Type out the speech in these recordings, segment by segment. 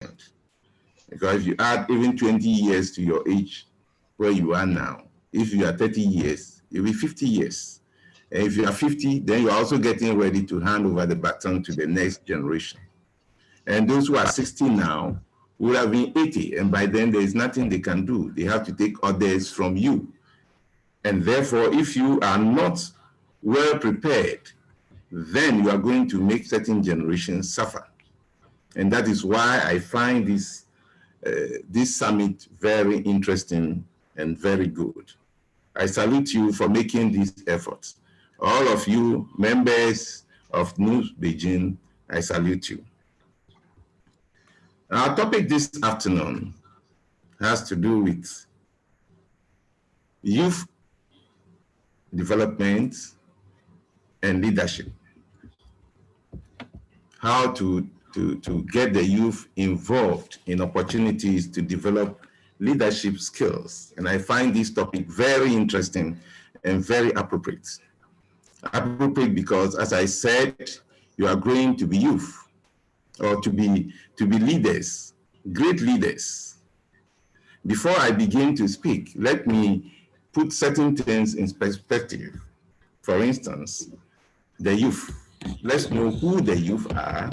development. Because if you add even 20 years to your age, where you are now, if you are 30 years, you'll be 50 years. And if you are 50, then you're also getting ready to hand over the baton to the next generation. And those who are 60 now would have been 80, and by then there is nothing they can do. They have to take orders from you. And therefore, if you are not well prepared, then you are going to make certain generations suffer. And that is why I find this summit very interesting and very good. I salute you for making these efforts. All of you members of NUGS-Beijing, I salute you. Our topic this afternoon has to do with youth development and leadership. How to get the youth involved in opportunities to develop leadership skills. And I find this topic very interesting and very appropriate. Appropriate because, as I said, you are growing to be youth, or to be leaders, great leaders. Before I begin to speak, let me put certain things in perspective. For instance, the youth. Let's know who the youth are.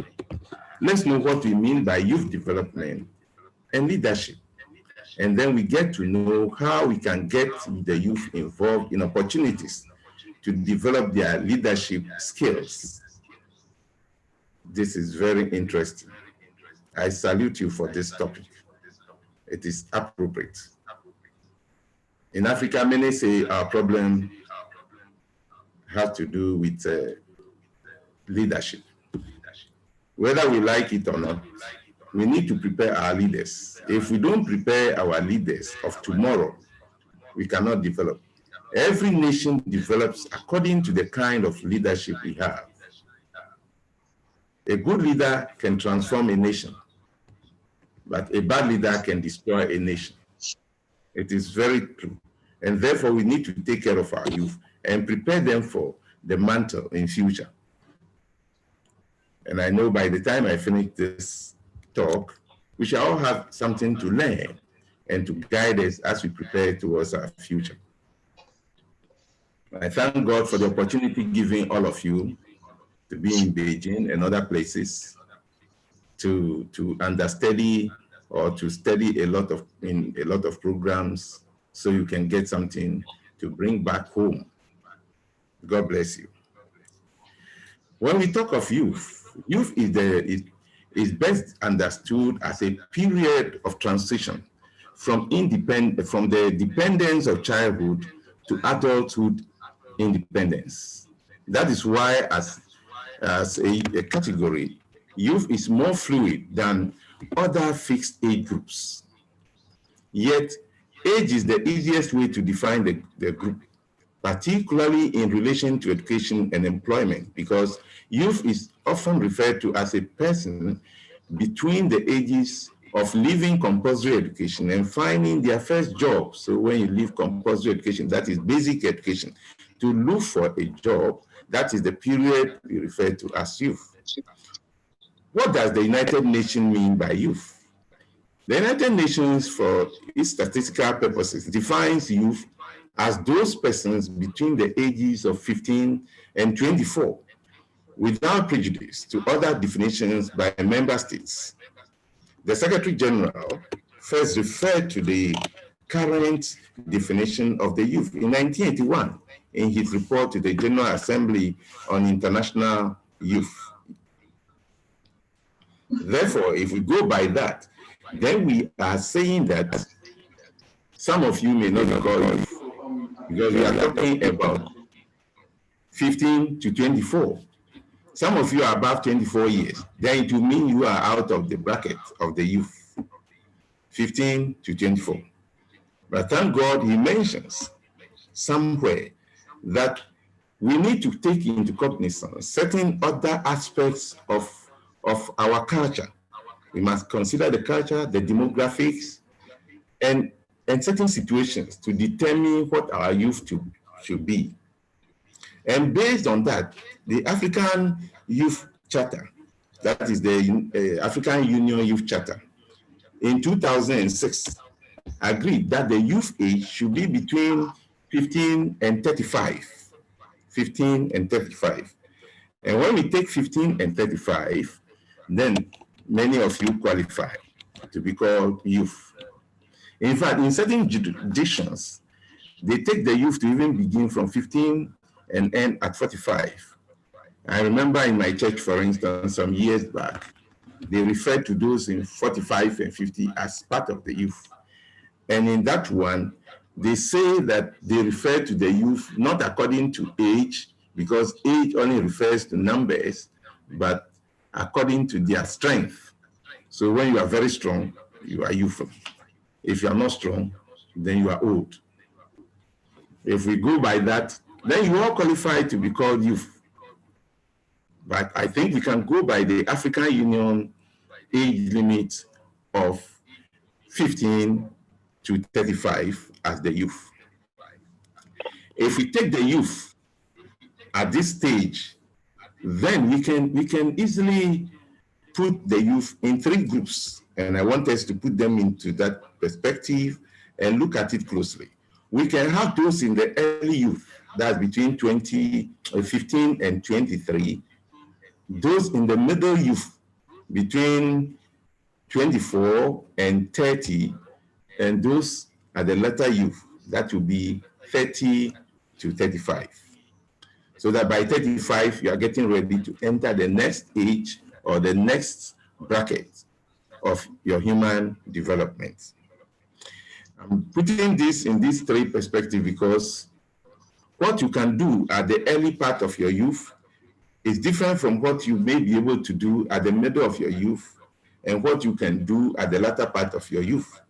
Let's know what we mean by youth development and leadership. And then we get to know how we can get the youth involved in opportunities to develop their leadership skills. This is very interesting. I salute you for this topic. It is appropriate. In Africa, many say our problem has to do with leadership. Whether we like it or not, we need to prepare our leaders. If we don't prepare our leaders of tomorrow, we cannot develop. Every nation develops according to the kind of leadership we have. A good leader can transform a nation, but a bad leader can destroy a nation. It is very true. And therefore, we need to take care of our youth and prepare them for the mantle in future. And I know by the time I finish this talk, we shall all have something to learn and to guide us as we prepare towards our future. I thank God for the opportunity given all of you to be in Beijing and other places to understudy or to study in a lot of programs so you can get something to bring back home. God bless you. When we talk of youth, youth is best understood as a period of transition from the dependence of childhood to adulthood independence. That is why, as a category, youth is more fluid than other fixed age groups. Yet, age is the easiest way to define the group, particularly in relation to education and employment, because youth is often referred to as a person between the ages of leaving compulsory education and finding their first job. So when you leave compulsory education, that is basic education, to look for a job, that is the period we refer to as youth. What does the United Nations mean by youth? The United Nations, for its statistical purposes, defines youth as those persons between the ages of 15 and 24, without prejudice to other definitions by member states. The Secretary General first referred to the current definition of the youth in 1981 in his report to the General Assembly on International Youth. Therefore, if we go by that, then we are saying that some of you may not be called youth, because we are talking about 15 to 24. Some of you are above 24 years. Then it will mean you are out of the bracket of the youth, 15 to 24. But thank God he mentions somewhere that we need to take into cognizance certain other aspects of our culture. We must consider the culture, the demographics, and certain situations to determine what our youth should be. And based on that, the African Youth Charter, that is the African Union Youth Charter, in 2006 agreed that the youth age should be between 15 and 35. 15 and 35. And when we take 15 and 35, then many of you qualify to be called youth. In fact, in certain jurisdictions, they take the youth to even begin from 15 and end at 45. I remember in my church, for instance, some years back, they referred to those in 45 and 50 as part of the youth. And in that one, they say that they refer to the youth not according to age, because age only refers to numbers, but according to their strength. So when you are very strong, you are youthful. If you are not strong, then you are old. If we go by that, then you all qualify to be called youth. But I think we can go by the African Union age limit of 15 to 35 as the youth. If we take the youth at this stage, then we can easily put the youth in three groups. And I want us to put them into that perspective and look at it closely. We can have those in the early youth, that's between 15 and 23. Those in the middle youth, between 24 and 30, and those at the latter youth, that will be 30 to 35. So that by 35, you are getting ready to enter the next age or the next bracket of your human development. I'm putting this in these three perspectives because what you can do at the early part of your youth is different from what you may be able to do at the middle of your youth and what you can do at the latter part of your youth.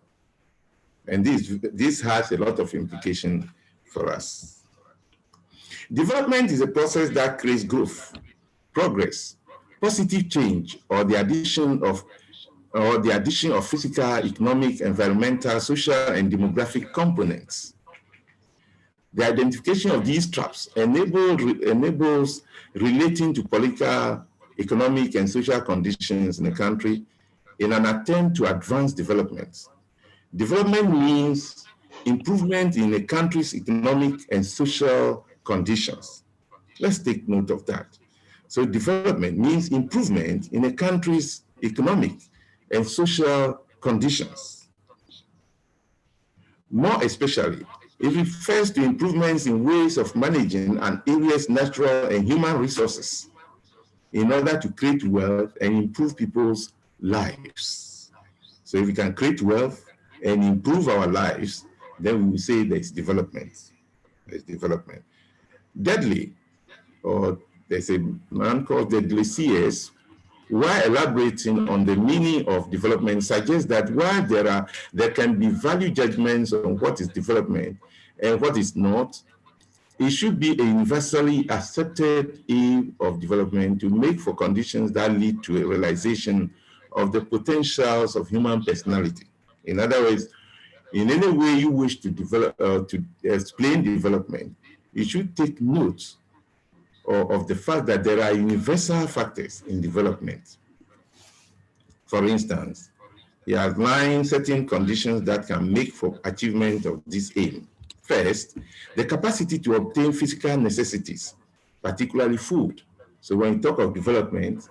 And this has a lot of implication for us. Development is a process that creates growth, progress, positive change, or the addition of physical, economic, environmental, social, and demographic components. The identification of these traps enables relating to political, economic, and social conditions in a country in an attempt to advance development. Development means improvement in a country's economic and social conditions. Let's take note of that. So development means improvement in a country's economic and social conditions. More especially, it refers to improvements in ways of managing an area's natural and human resources in order to create wealth and improve people's lives. So if we can create wealth and improve our lives, then we will say there's development. There's development. Thirdly, or there's a man called Dudley C.S., while elaborating on the meaning of development, suggests that while there can be value judgments on what is development and what is not, it should be a universally accepted aim of development to make for conditions that lead to a realization of the potentials of human personality. In other words, in any way you wish to develop to explain development, you should take note of the fact that there are universal factors in development. For instance, he outlined certain conditions that can make for achievement of this aim. First, the capacity to obtain physical necessities, particularly food. So when we talk of development,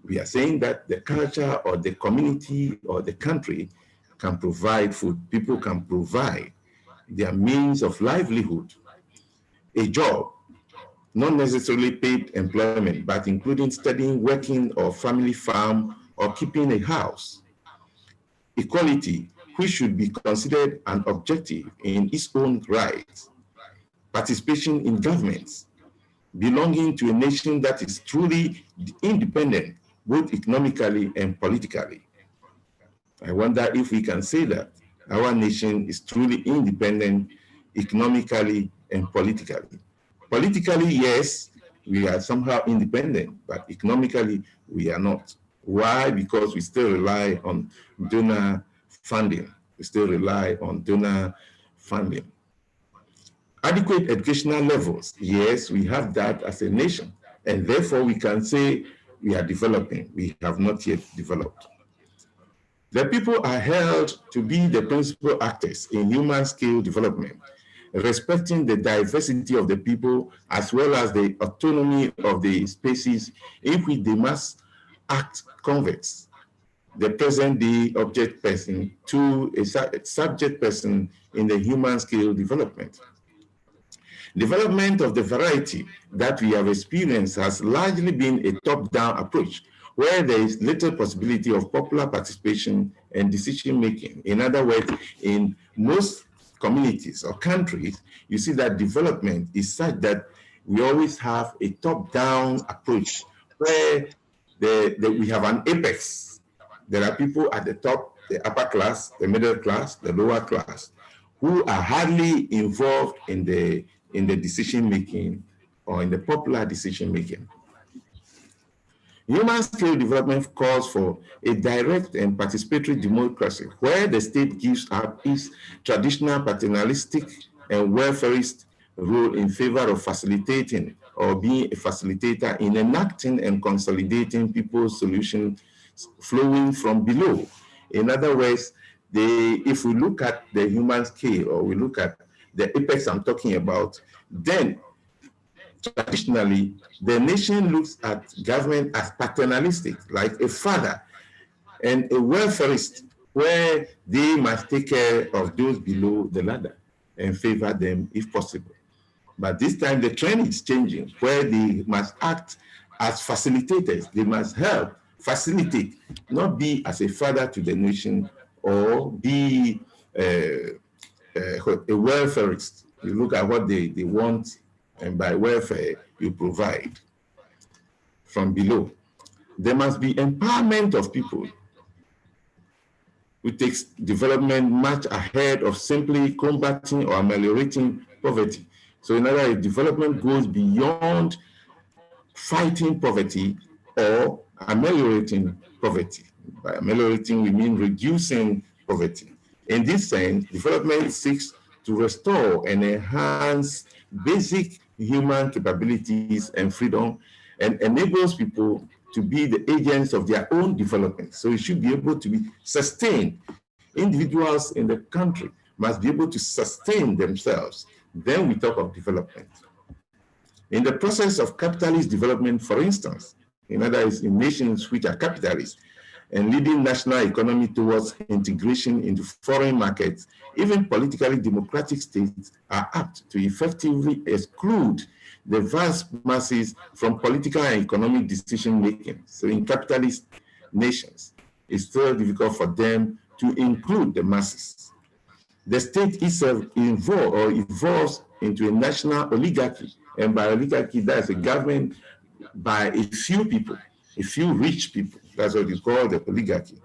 we are saying that the culture or the community or the country can provide food. People can provide their means of livelihood, a job, not necessarily paid employment, but including studying, working, or family farm, or keeping a house. Equality, which should be considered an objective in its own right. Participation in governments, belonging to a nation that is truly independent, both economically and politically. I wonder if we can say that our nation is truly independent economically and politically. Politically, yes, we are somehow independent, but economically, we are not. Why? Because we still rely on donor funding. We still rely on donor funding. Adequate educational levels. Yes, we have that as a nation, and therefore we can say we are developing. We have not yet developed. The people are held to be the principal actors in human-scale development, respecting the diversity of the people as well as the autonomy of the species in which they must act converts the present-day object person to a subject person in the human-scale development. Development of the variety that we have experienced has largely been a top-down approach, where there is little possibility of popular participation and decision-making. In other words, in most communities or countries, you see that development is such that we always have a top-down approach, where we have an apex. There are people at the top, the upper class, the middle class, the lower class, who are hardly involved in the decision-making or in the popular decision-making. Human-scale development calls for a direct and participatory democracy where the state gives up its traditional paternalistic and welfarist role in favor of facilitating or being a facilitator in enacting and consolidating people's solutions flowing from below. In other words, if we look at the human scale or we look at the apex I'm talking about, then traditionally, the nation looks at government as paternalistic, like a father, and a welfarist, where they must take care of those below the ladder and favor them if possible. But this time the trend is changing, where they must act as facilitators. They must help, facilitate, not be as a father to the nation or be a welfarist. You look at what they want, and by welfare, you provide from below. There must be empowerment of people, which takes development much ahead of simply combating or ameliorating poverty. So in other words, development goes beyond fighting poverty or ameliorating poverty. By ameliorating, we mean reducing poverty. In this sense, development seeks to restore and enhance basic human capabilities and freedom, and enables people to be the agents of their own development. So it should be able to be sustained. Individuals in the country must be able to sustain themselves. Then we talk of development. In the process of capitalist development, for instance, in other words, in nations which are capitalists and leading national economy towards integration into foreign markets, even politically democratic states are apt to effectively exclude the vast masses from political and economic decision-making. So in capitalist nations, it's still difficult for them to include the masses. The state itself evolves into a national oligarchy, and by oligarchy, that's a government by a few people, a few rich people. That's what is called the oligarchy,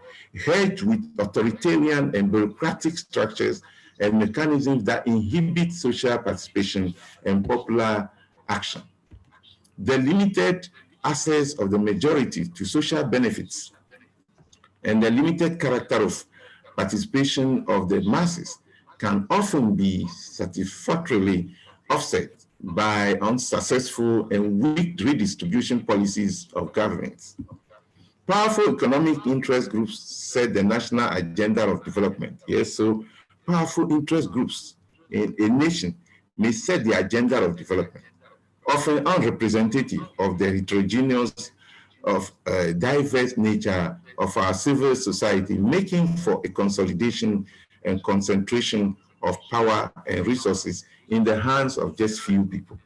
hedged with authoritarian and bureaucratic structures and mechanisms that inhibit social participation and popular action. The limited access of the majority to social benefits and the limited character of participation of the masses can often be satisfactorily offset by unsuccessful and weak redistribution policies of governments. Powerful economic interest groups set the national agenda of development. Yes, so powerful interest groups in a nation may set the agenda of development, often unrepresentative of the heterogeneous, diverse nature of our civil society, making for a consolidation and concentration of power and resources in the hands of just few people.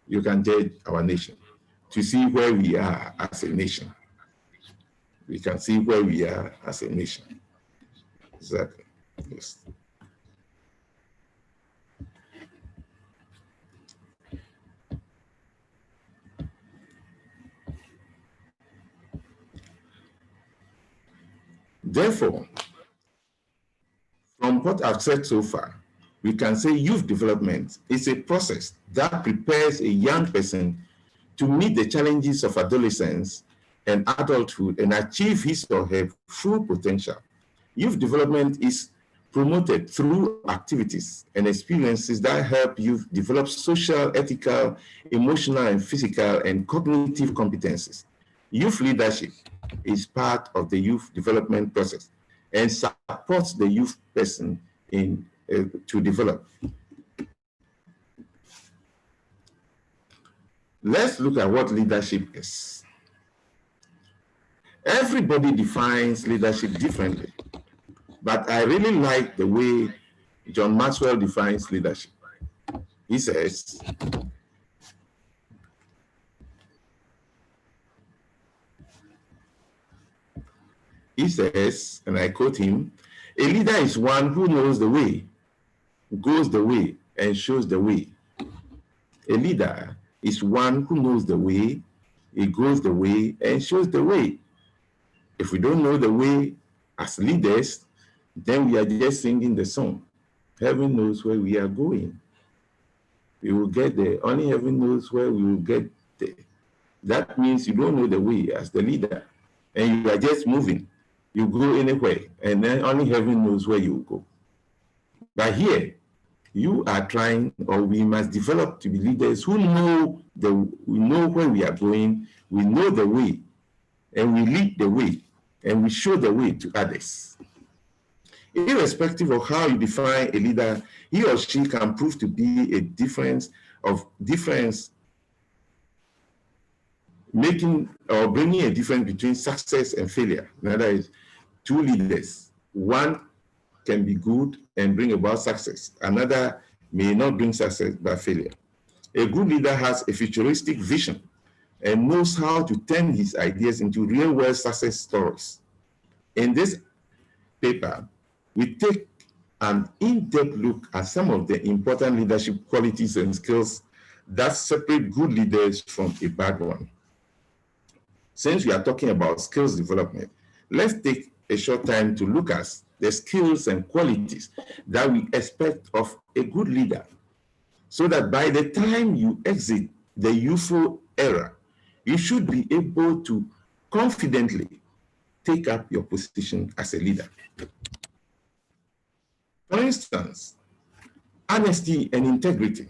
You can judge our nation to see where we are as a nation. We can see where we are as a nation. Exactly. Yes. Therefore, from what I've said so far, we can say youth development is a process that prepares a young person to meet the challenges of adolescence and adulthood and achieve his or her full potential. Youth development is promoted through activities and experiences that help youth develop social, ethical, emotional, and physical and cognitive competencies. Youth leadership is part of the youth development process and supports the youth person in to develop. Let's look at what leadership is. Everybody defines leadership differently, but I really like the way John Maxwell defines leadership. He says, and I quote him, "A leader is one who knows the way, goes the way, and shows the way." A leader is one who knows the way, he goes the way, and shows the way. If we don't know the way as leaders, then we are just singing the song. Heaven knows where we are going. We will get there. Only heaven knows where we will get there. That means you don't know the way as the leader, and you are just moving. You go anywhere, and then only heaven knows where you will go. But here, you are trying, or we must develop to be leaders who know we know where we are going, we know the way, and we lead the way, and we show the way to others. Irrespective of how you define a leader, he or she can prove to be a difference, making or bringing a difference between success and failure. In other words, two leaders, one can be good and bring about success. Another may not bring success but failure. A good leader has a futuristic vision and knows how to turn his ideas into real-world success stories. In this paper, we take an in-depth look at some of the important leadership qualities and skills that separate good leaders from a bad one. Since we are talking about skills development, let's take a short time to look at the skills and qualities that we expect of a good leader, so that by the time you exit the youthful era, you should be able to confidently take up your position as a leader. For instance, honesty and integrity.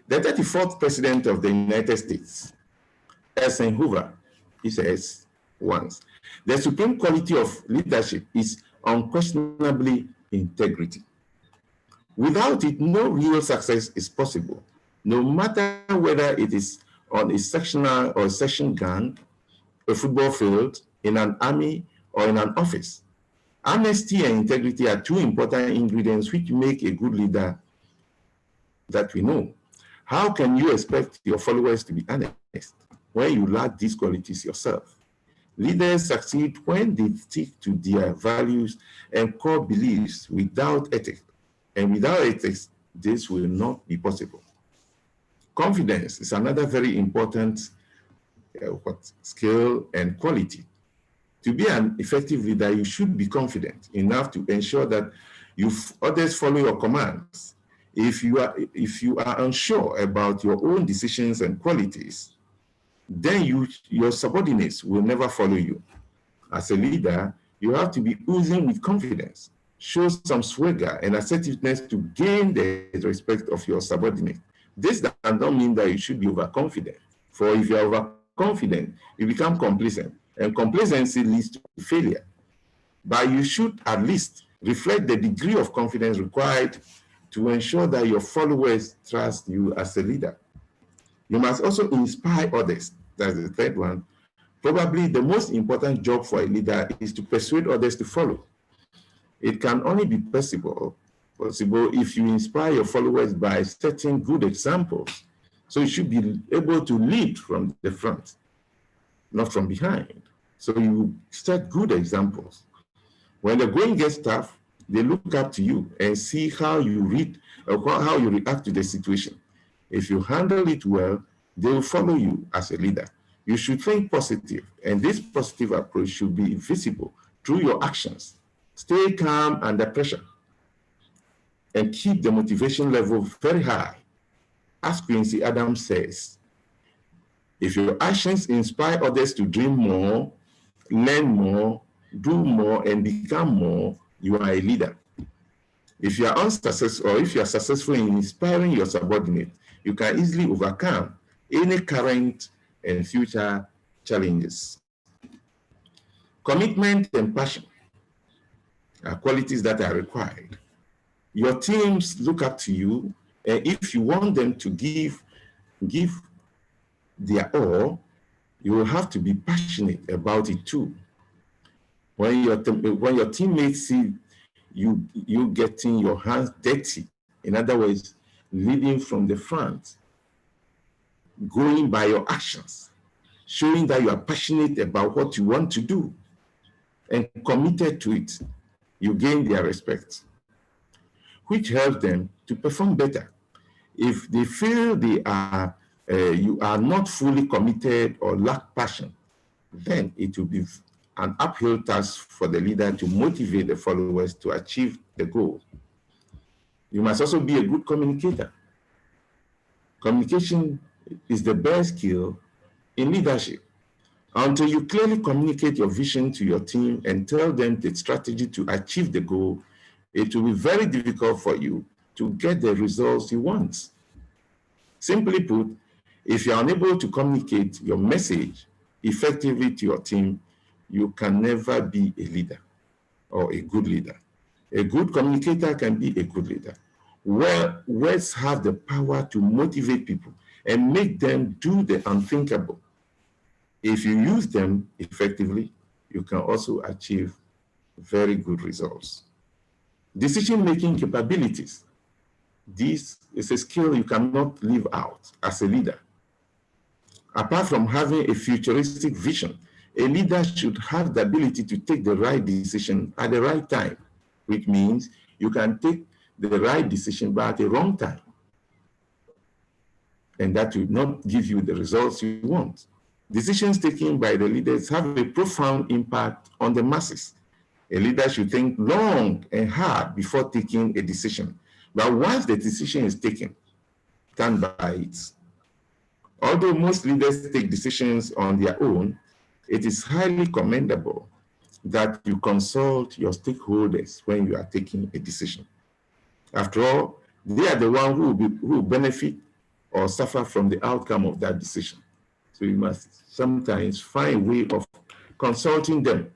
The 34th President of the United States, Eisenhower, he says once, "The supreme quality of leadership is unquestionably integrity. Without it, no real success is possible, no matter whether it is on a sectional or section gang, a football field, in an army, or in an office. Honesty and integrity are two important ingredients which make a good leader that we know. How can you expect your followers to be honest when you lack these qualities yourself? Leaders succeed when they stick to their values and core beliefs without ethics. And without ethics, this will not be possible." Confidence is another very important skill and quality. To be an effective leader, you should be confident enough to ensure that others follow your commands. If you are unsure about your own decisions and qualities, then your subordinates will never follow you. As a leader, you have to be oozing with confidence, show some swagger and assertiveness to gain the respect of your subordinates. This does not mean that you should be overconfident, for if you are overconfident, you become complacent, and complacency leads to failure. But you should at least reflect the degree of confidence required to ensure that your followers trust you as a leader. You must also inspire others. That's the third one. Probably the most important job for a leader is to persuade others to follow. It can only be possible if you inspire your followers by setting good examples. So you should be able to lead from the front, not from behind. So you set good examples. When the going gets tough, they look up to you and see how you react to the situation. If you handle it well, they will follow you as a leader. You should think positive, and this positive approach should be visible through your actions. Stay calm under pressure and keep the motivation level very high. As Quincy Adams says, if your actions inspire others to dream more, learn more, do more, and become more, you are a leader. If you are unsuccessful, or if you are successful in inspiring your subordinate, you can easily overcome any current and future challenges. Commitment and passion are qualities that are required. Your teams look up to you, and if you want them to give their all, you will have to be passionate about it too. When your teammates see you getting your hands dirty, in other words, leading from the front, going by your actions, showing that you are passionate about what you want to do and committed to it, you gain their respect, which helps them to perform better. If they feel you are not fully committed or lack passion, then it will be an uphill task for the leader to motivate the followers to achieve the goal. You must also be a good communicator. Communication is the best skill in leadership. Until you clearly communicate your vision to your team and tell them the strategy to achieve the goal, it will be very difficult for you to get the results you want. Simply put, if you are unable to communicate your message effectively to your team, you can never be a leader or a good leader. A good communicator can be a good leader. Words have the power to motivate people and make them do the unthinkable. If you use them effectively, you can also achieve very good results. Decision-making capabilities. This is a skill you cannot live out as a leader. Apart from having a futuristic vision, a leader should have the ability to take the right decision at the right time, which means you can take the right decision but at the wrong time. And that will not give you the results you want. Decisions taken by the leaders have a profound impact on the masses. A leader should think long and hard before taking a decision. But once the decision is taken, stand by it. Although most leaders take decisions on their own, it is highly commendable that you consult your stakeholders when you are taking a decision. After all, they are the ones who will benefit or suffer from the outcome of that decision. So you must sometimes find a way of consulting them.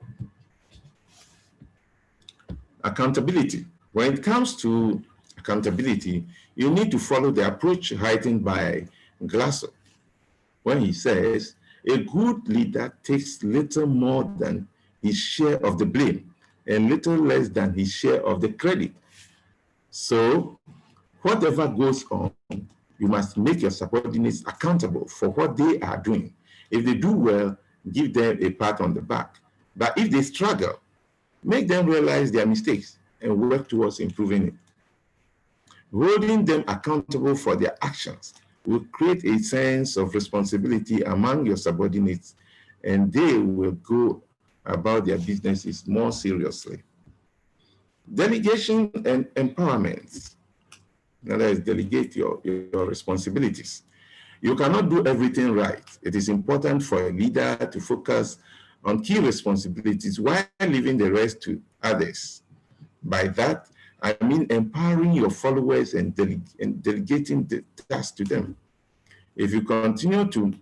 Accountability. When it comes to accountability, you need to follow the approach heightened by Glasser, when he says, a good leader takes little more than his share of the blame and little less than his share of the credit. So whatever goes on, you must make your subordinates accountable for what they are doing. If they do well, give them a pat on the back. But if they struggle, make them realize their mistakes and work towards improving it. Holding them accountable for their actions will create a sense of responsibility among your subordinates, and they will go about their businesses more seriously. Delegation and empowerment. In other words, delegate your responsibilities. You cannot do everything right. It is important for a leader to focus on key responsibilities while leaving the rest to others. By that, I mean empowering your followers and delegating the task to them. If you continue to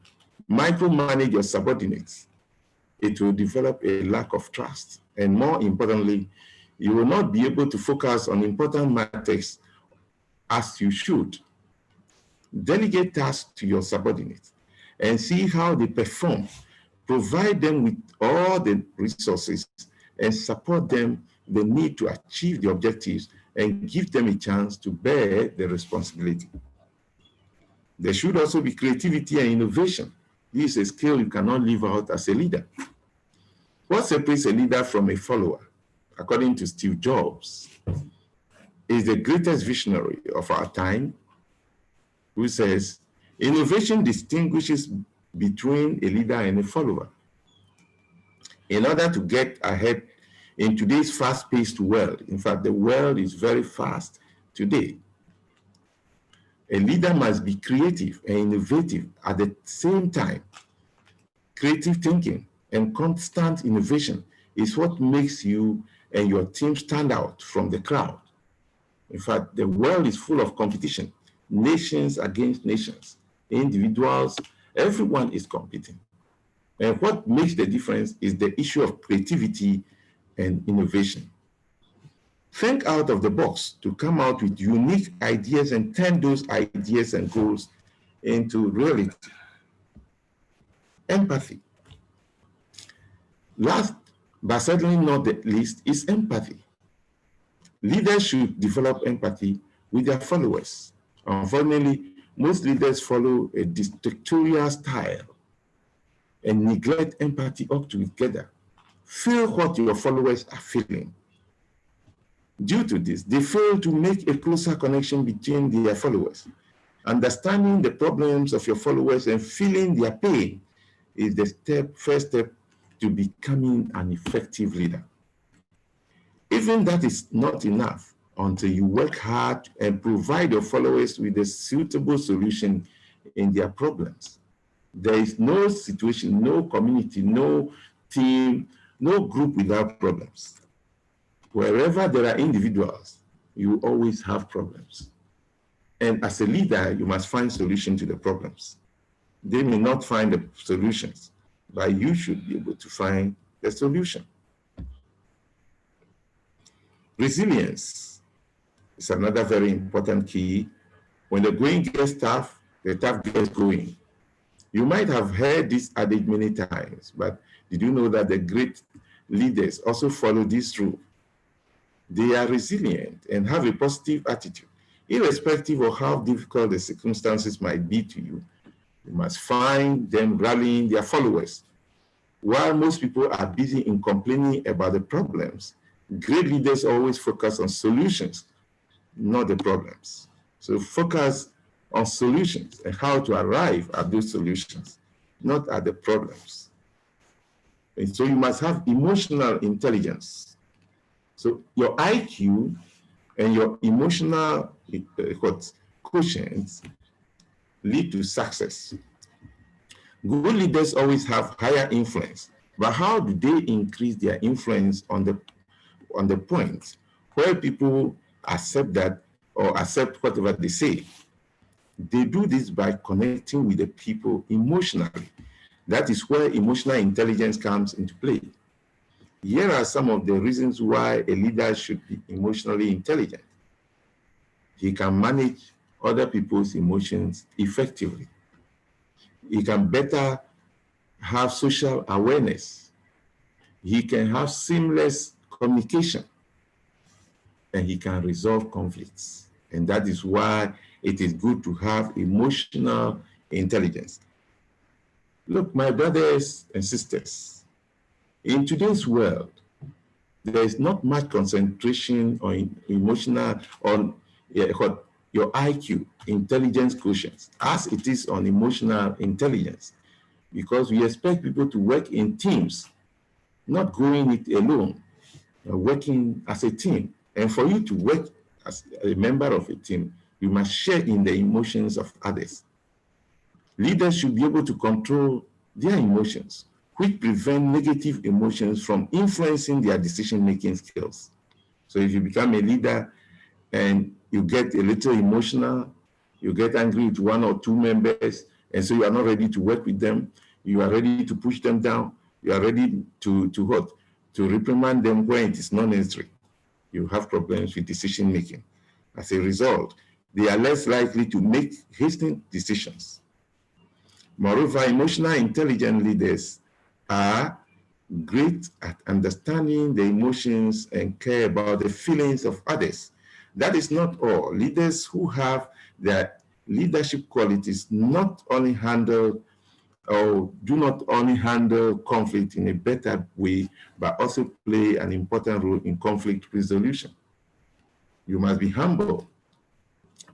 micromanage your subordinates, it will develop a lack of trust. And more importantly, you will not be able to focus on important matters as you should. Delegate tasks to your subordinates and see how they perform. Provide them with all the resources and support them the need to achieve the objectives and give them a chance to bear the responsibility. There should also be creativity and innovation. This is a skill you cannot live out as a leader. What separates a leader from a follower, according to Steve Jobs, is the greatest visionary of our time, who says, innovation distinguishes between a leader and a follower. In order to get ahead in today's fast-paced world, in fact, the world is very fast today, a leader must be creative and innovative at the same time. Creative thinking and constant innovation is what makes you and your team stand out from the crowd. In fact, the world is full of competition, nations against nations, individuals, everyone is competing. And what makes the difference is the issue of creativity and innovation. Think out of the box to come out with unique ideas and turn those ideas and goals into reality. Empathy. Last, but certainly not the least, is empathy. Leaders should develop empathy with their followers. Unfortunately, most leaders follow a dictatorial style and neglect empathy altogether. Feel what your followers are feeling. Due to this, they fail to make a closer connection between their followers. Understanding the problems of your followers and feeling their pain is the first step to becoming an effective leader. Even that is not enough until you work hard and provide your followers with a suitable solution in their problems. There is no situation, no community, no team, no group without problems. Wherever there are individuals, you always have problems. And as a leader, you must find solutions to the problems. They may not find the solutions, but you should be able to find the solution. Resilience is another very important key. When the going gets tough, the tough gets going. You might have heard this adage many times, but did you know that the great leaders also follow this rule? They are resilient and have a positive attitude. Irrespective of how difficult the circumstances might be to you, you must find them rallying their followers. While most people are busy in complaining about the problems, great leaders always focus on solutions, not the problems. So focus on solutions and how to arrive at those solutions, not at the problems. And so you must have emotional intelligence. So your IQ and your emotional quotients lead to success. Good leaders always have higher influence, but how do they increase their influence on the point where people accept that or accept whatever they say? They do this by connecting with the people emotionally. That is where emotional intelligence comes into play. Here are some of the reasons why a leader should be emotionally intelligent. He can manage other people's emotions effectively. He can better have social awareness. He can have seamless communication. And he can resolve conflicts. And that is why it is good to have emotional intelligence. Look, my brothers and sisters, in today's world, there is not much concentration on emotional, on what your IQ, intelligence quotient, as it is on emotional intelligence, because we expect people to work in teams, not going it alone, working as a team. And for you to work as a member of a team, you must share in the emotions of others. Leaders should be able to control their emotions, which prevent negative emotions from influencing their decision-making skills. So if you become a leader and you get a little emotional, you get angry with one or two members, and so you are not ready to work with them, you are ready to push them down, you are ready to what? To reprimand them when it is not necessary. You have problems with decision-making. As a result, they are less likely to make hasty decisions. Moreover, emotional intelligent leaders are great at understanding the emotions and care about the feelings of others. That is not all. Leaders who have their leadership qualities not only handle or do not only handle conflict in a better way, but also play an important role in conflict resolution. You must be humble.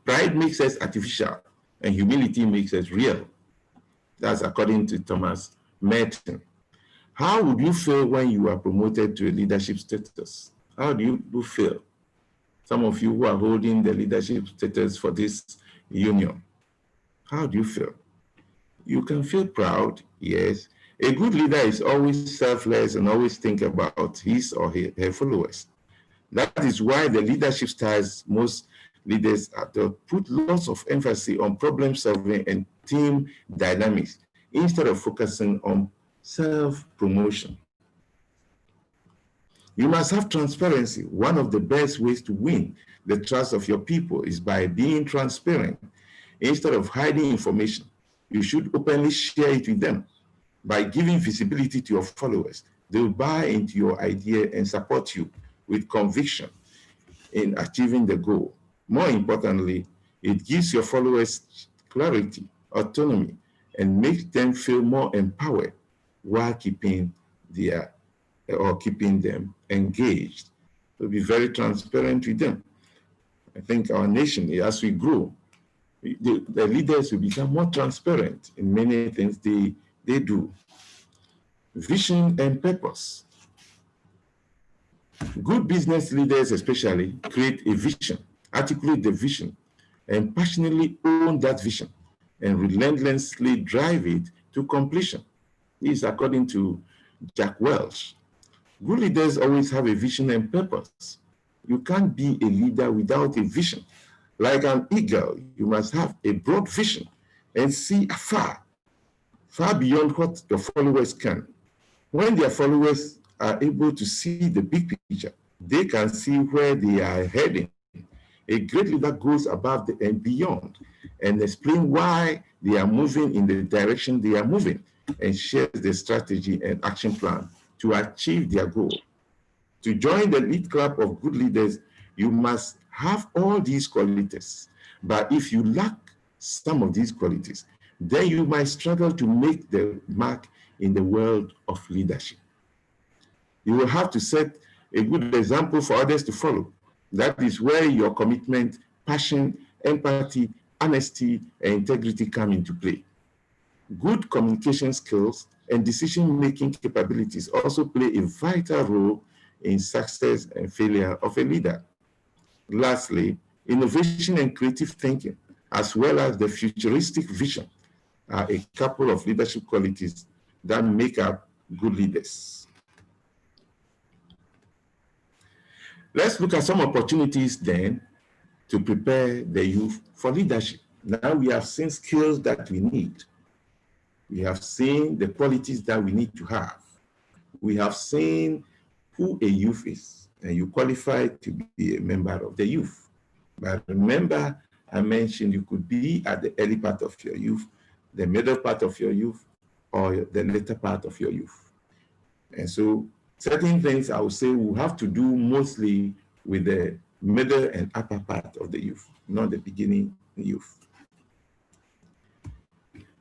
Pride makes us artificial, and humility makes us real. That's according to Thomas Merton. How would you feel when you are promoted to a leadership status? How do you feel? Some of you who are holding the leadership status for this union, how do you feel? You can feel proud, yes. A good leader is always selfless and always think about his or her followers. That is why the leadership styles most leaders put lots of emphasis on problem solving and team dynamics instead of focusing on self-promotion. You must have transparency. One of the best ways to win the trust of your people is by being transparent. Instead of hiding information, you should openly share it with them. By giving visibility to your followers, they will buy into your idea and support you with conviction in achieving the goal. More importantly, it gives your followers clarity, autonomy, and makes them feel more empowered while keeping them engaged. So be very transparent with them. I think our nation, as we grow, the leaders will become more transparent in many things they do. Vision and purpose. Good business leaders especially create a vision, articulate the vision, and passionately own that vision and relentlessly drive it to completion. This is according to Jack Welch. Good leaders always have a vision and purpose. You can't be a leader without a vision. Like an eagle, you must have a broad vision and see afar, far beyond what your followers can. When their followers are able to see the big picture, they can see where they are heading. A great leader goes above and beyond and explains why they are moving in the direction they are moving and shares the strategy and action plan to achieve their goal. To join the elite club of good leaders, you must have all these qualities. But if you lack some of these qualities, then you might struggle to make the mark in the world of leadership. You will have to set a good example for others to follow. That is where your commitment, passion, empathy, honesty, and integrity come into play. Good communication skills and decision-making capabilities also play a vital role in success and failure of a leader. Lastly, innovation and creative thinking, as well as the futuristic vision, are a couple of leadership qualities that make up good leaders. Let's look at some opportunities then to prepare the youth for leadership. Now we have seen skills that we need. We have seen the qualities that we need to have. We have seen who a youth is, and you qualify to be a member of the youth. But remember, I mentioned you could be at the early part of your youth, the middle part of your youth, or the later part of your youth. And so certain things I would say will have to do mostly with the middle and upper part of the youth, not the beginning youth.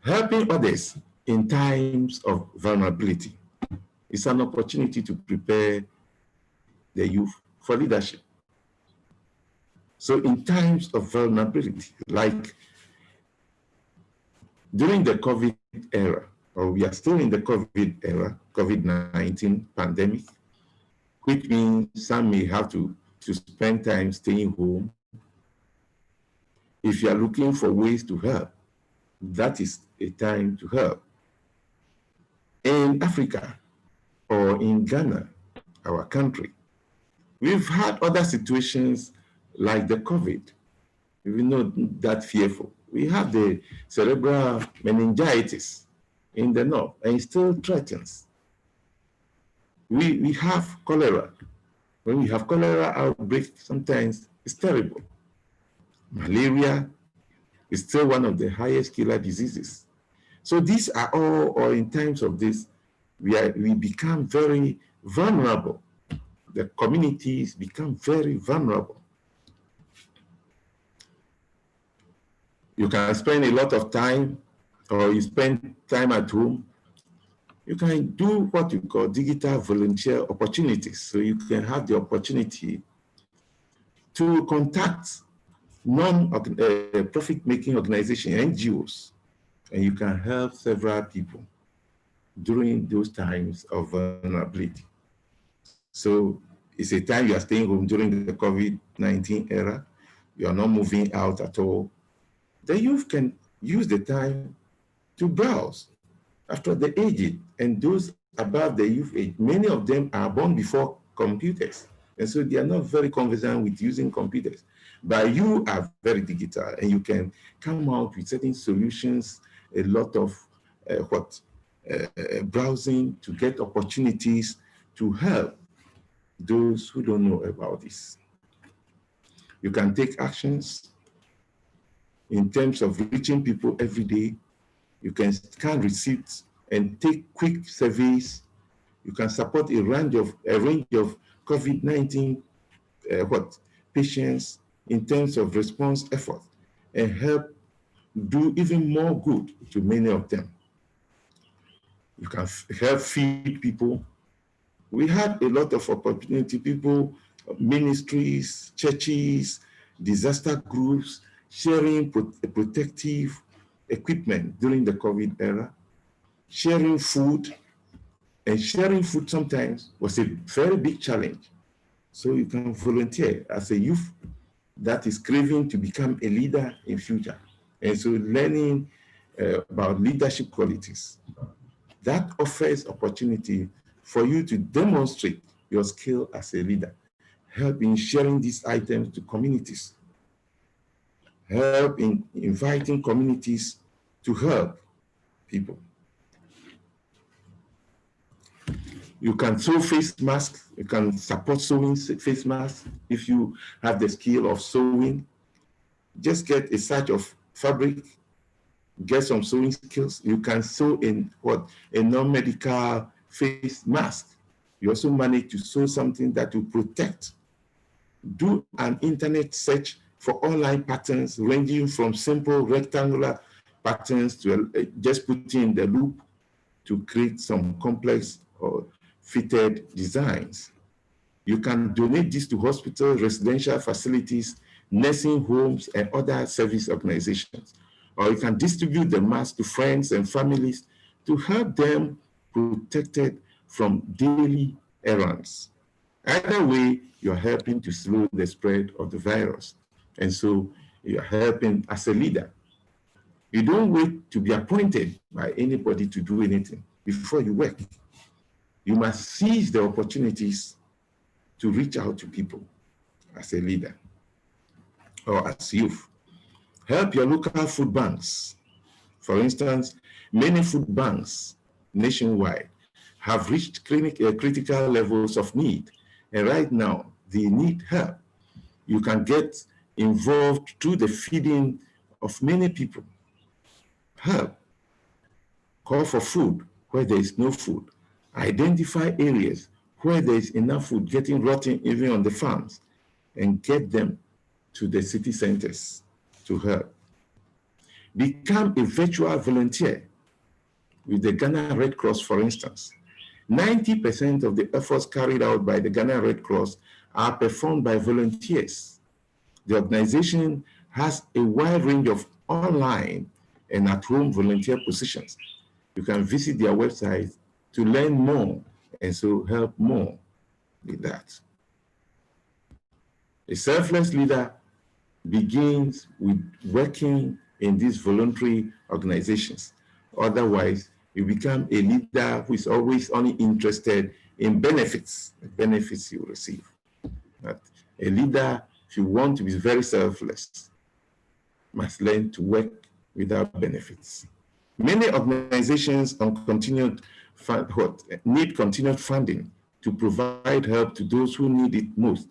Helping others in times of vulnerability is an opportunity to prepare the youth for leadership. So in times of vulnerability, like during the COVID era, or we are still in the COVID era, COVID-19 pandemic, which means some may have to spend time staying home. If you are looking for ways to help, that is a time to help. In Africa or in Ghana, our country, we've had other situations like the COVID. We're not that fearful. We have the cerebral meningitis in the north, and it still threatens. We have cholera. When we have cholera outbreak, sometimes it's terrible. Malaria is still one of the highest killer diseases. So these are all, or in times of this, we become very vulnerable. The communities become very vulnerable. You can spend a lot of time, or you spend time at home. You can do what we call digital volunteer opportunities. So you can have the opportunity to contact non-profit-making organizations, NGOs, and you can help several people during those times of vulnerability. So it's a time you are staying home during the COVID-19 era. You are not moving out at all. The youth can use the time to browse. After the aged and those above the youth age, many of them are born before computers. And so they are not very conversant with using computers. But you are very digital and you can come out with certain solutions, a lot of browsing to get opportunities to help those who don't know about this. You can take actions in terms of reaching people every day. You can scan receipts and take quick surveys. You can support a range of COVID-19 patients in terms of response effort and help do even more good to many of them. You can help feed people. We had a lot of opportunity, people, ministries, churches, disaster groups, sharing protective equipment during the COVID era, sharing food, and sharing food sometimes was a very big challenge. So you can volunteer as a youth that is craving to become a leader in future. And so learning about leadership qualities, that offers opportunity for you to demonstrate your skill as a leader. Help in sharing these items to communities. Help in inviting communities to help people. You can sew face masks. You can support sewing face masks if you have the skill of sewing. Just get a search of fabric, get some sewing skills. You can sew in a non-medical face mask. You also manage to sew something that will protect. Do an internet search for online patterns ranging from simple rectangular patterns to just put in the loop to create some complex or fitted designs. You can donate this to hospitals, residential facilities, nursing homes, and other service organizations. Or you can distribute the mask to friends and families to help them protected from daily errands. Either way, you're helping to slow the spread of the virus. And so you're helping as a leader. You don't wait to be appointed by anybody to do anything before you work. You must seize the opportunities to reach out to people as a leader or as youth. Help your local food banks. For instance, many food banks nationwide have reached critical levels of need, and right now they need help. You can get involved through the feeding of many people. Help. Call for food where there is no food. Identify areas where there is enough food getting rotten even on the farms, and get them to the city centers to help. Become a virtual volunteer with the Ghana Red Cross, for instance. 90% of the efforts carried out by the Ghana Red Cross are performed by volunteers. The organization has a wide range of online and at-home volunteer positions. You can visit their website to learn more and so help more with that. A selfless leader begins with working in these voluntary organizations. Otherwise, you become a leader who is always only interested in benefits, the benefits you receive. But a leader, if you want to be very selfless, must learn to work without benefits. Many organizations need continued funding to provide help to those who need it most.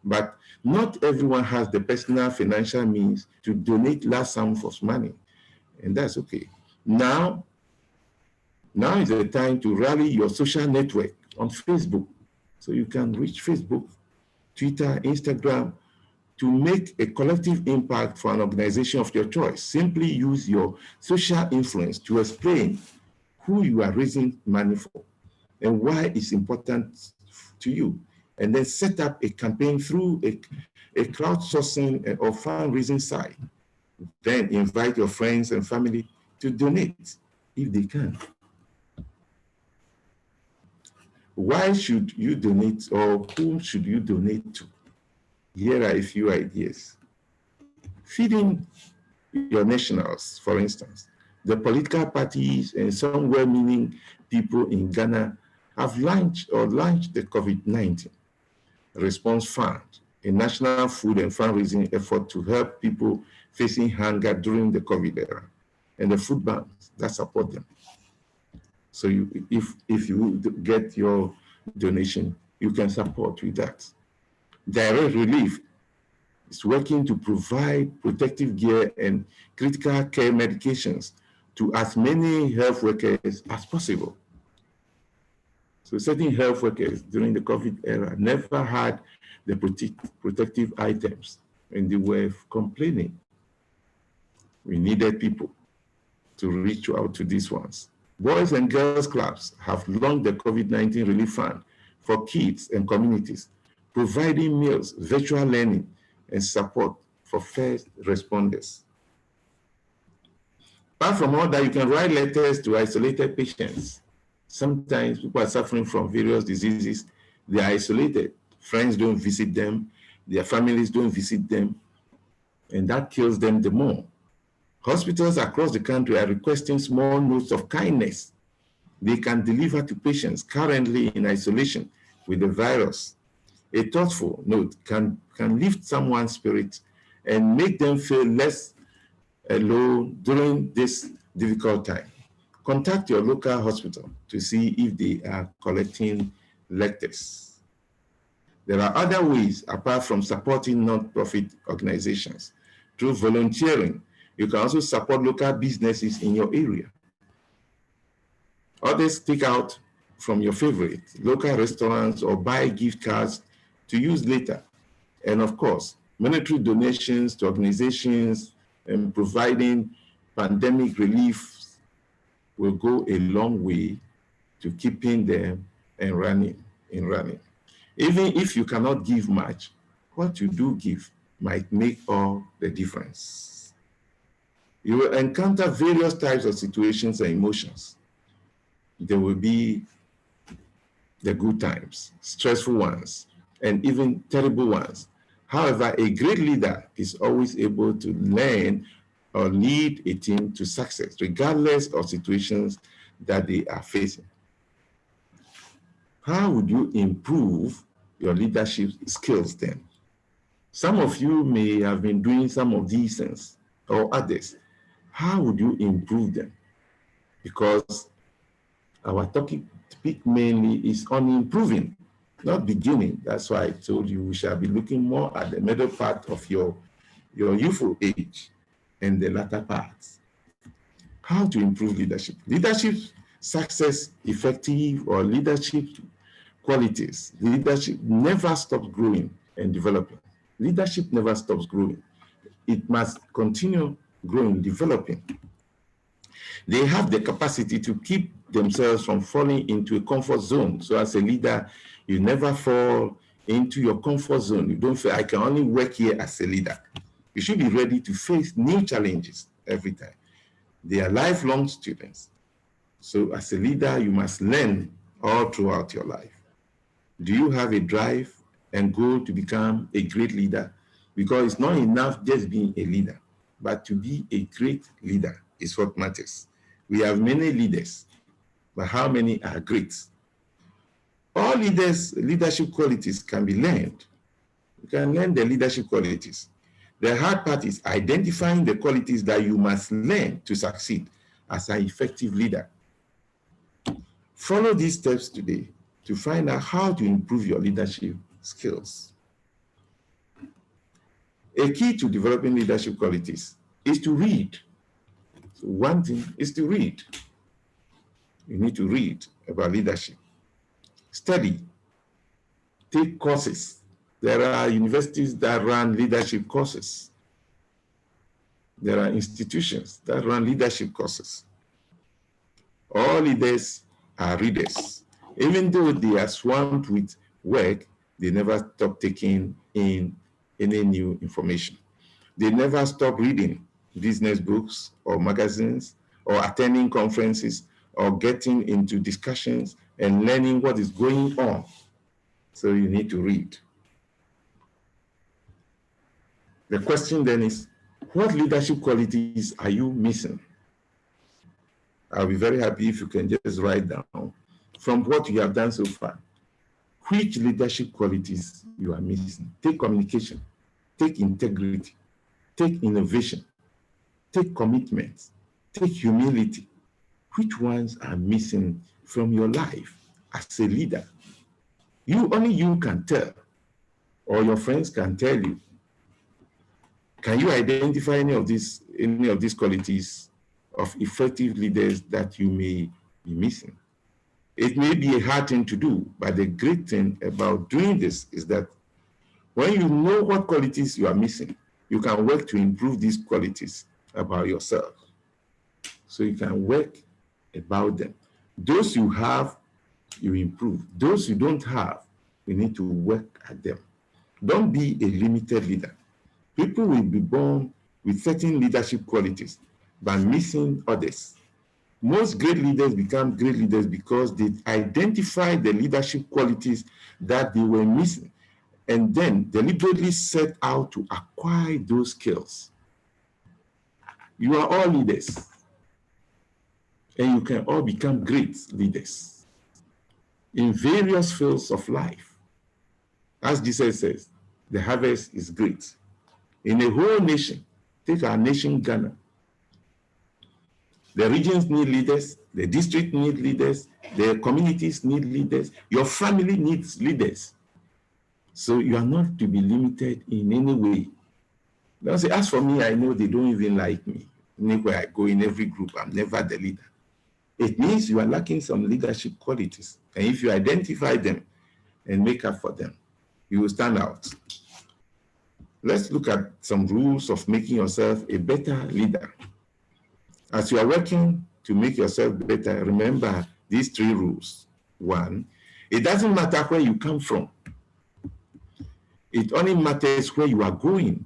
But not everyone has the personal financial means to donate large sums of money, and that's okay. Now is the time to rally your social network on Facebook. So you can reach Facebook, Twitter, Instagram to make a collective impact for an organization of your choice. Simply use your social influence to explain who you are raising money for and why it's important to you. And then set up a campaign through a crowdsourcing or fundraising site. Then invite your friends and family to donate if they can. Why should you donate, or whom should you donate to? Here are a few ideas. Feeding your nationals, for instance. The political parties and some well-meaning people in Ghana have launched the COVID-19 Response Fund, a national food and fundraising effort to help people facing hunger during the COVID era, and the food banks that support them. So if you get your donation, you can support with that. Direct Relief is working to provide protective gear and critical care medications to as many health workers as possible. So certain health workers during the COVID era never had the protective items, and they were complaining. We needed people to reach out to these ones. Boys and Girls Clubs have launched the COVID-19 Relief Fund for kids and communities, providing meals, virtual learning, and support for first responders. Apart from all that, you can write letters to isolated patients. Sometimes people are suffering from various diseases. They are isolated. Friends don't visit them. Their families don't visit them. And that kills them the more. Hospitals across the country are requesting small notes of kindness they can deliver to patients currently in isolation with the virus. A thoughtful note can lift someone's spirit and make them feel less alone during this difficult time. Contact your local hospital to see if they are collecting letters. There are other ways apart from supporting non-profit organizations. Through volunteering, you can also support local businesses in your area. Others take out from your favorite local restaurants or buy gift cards to use later. And of course, monetary donations to organizations and providing pandemic relief will go a long way to keeping them and running. Even if you cannot give much, what you do give might make all the difference. You will encounter various types of situations and emotions. There will be the good times, stressful ones, and even terrible ones. However, a great leader is always able to learn or lead a team to success, regardless of situations that they are facing. How would you improve your leadership skills then? Some of you may have been doing some of these things or others. How would you improve them? Because our topic mainly is on improving, not beginning. That's why I told you we shall be looking more at the middle part of your youthful age and the latter parts. How to improve leadership? Leadership success, effective or leadership qualities. Leadership never stops growing and developing. Leadership never stops growing. It must continue growing, developing. They have the capacity to keep themselves from falling into a comfort zone. So as a leader, you never fall into your comfort zone. You don't feel, I can only work here as a leader. You should be ready to face new challenges every time. They are lifelong students. So as a leader, you must learn all throughout your life. Do you have a drive and goal to become a great leader? Because it's not enough just being a leader, but to be a great leader is what matters. We have many leaders, but how many are great? All leadership qualities can be learned. You can learn the leadership qualities. The hard part is identifying the qualities that you must learn to succeed as an effective leader. Follow these steps today to find out how to improve your leadership skills. A key to developing leadership qualities is to read. So one thing is to read. You need to read about leadership. Study. Take courses. There are universities that run leadership courses. There are institutions that run leadership courses. All leaders are readers. Even though they are swamped with work, they never stop taking in any new information. They never stop reading business books or magazines or attending conferences or getting into discussions and learning what is going on. So you need to read. The question then is, what leadership qualities are you missing? I'll be very happy if you can just write down from what you have done so far, which leadership qualities you are missing. Take communication, take integrity, take innovation, take commitment, take humility. which ones are missing from your life as a leader. Only you can tell, or your friends can tell you. Can you identify any of these qualities of effective leaders that you may be missing? It may be a hard thing to do, but the great thing about doing this is that when you know what qualities you are missing, you can work to improve these qualities about yourself. So you can work about them. Those you have, you improve. Those you don't have, you need to work at them. Don't be a limited leader. People will be born with certain leadership qualities, but missing others. Most great leaders become great leaders because they identify the leadership qualities that they were missing and then deliberately set out to acquire those skills. You are all leaders, and you can all become great leaders in various fields of life. As Jesus says, the harvest is great. In a whole nation, take our nation, Ghana, the regions need leaders, the district need leaders, the communities need leaders, your family needs leaders. So you are not to be limited in any way. Don't say, as for me, I know they don't even like me. Anywhere I go, in every group, I'm never the leader. It means you are lacking some leadership qualities. And if you identify them and make up for them, you will stand out. Let's look at some rules of making yourself a better leader. As you are working to make yourself better, remember these 3 rules. 1, it doesn't matter where you come from. It only matters where you are going.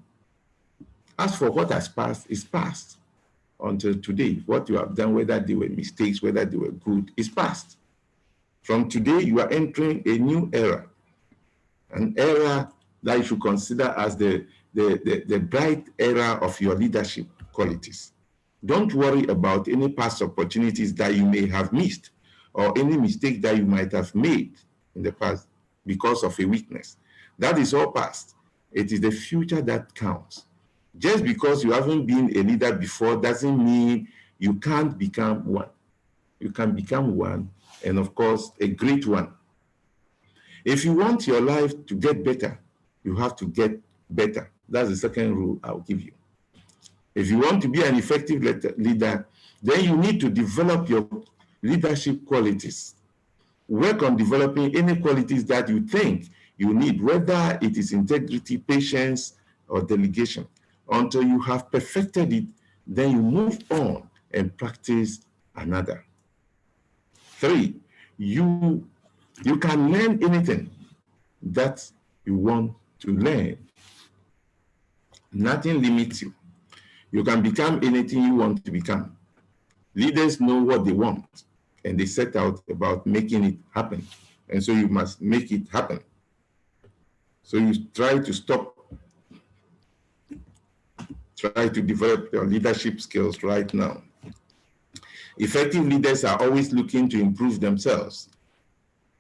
As for what has passed, is past. Until today, what you have done, whether they were mistakes, whether they were good, is past. From today, you are entering a new era, an era that you should consider as the bright era of your leadership qualities. Don't worry about any past opportunities that you may have missed or any mistake that you might have made in the past because of a weakness. That is all past. It is the future that counts. Just because you haven't been a leader before doesn't mean you can't become one. You can become one, and of course, a great one. If you want your life to get better, you have to get better. That's the second rule I'll give you. If you want to be an effective leader, then you need to develop your leadership qualities. Work on developing any qualities that you think you need, whether it is integrity, patience, or delegation. Until you have perfected it, then you move on and practice another. 3, you can learn anything that you want to learn. Nothing limits you. You can become anything you want to become. Leaders know what they want, and they set out about making it happen. And so you must make it happen. So you try to develop your leadership skills right now. Effective leaders are always looking to improve themselves.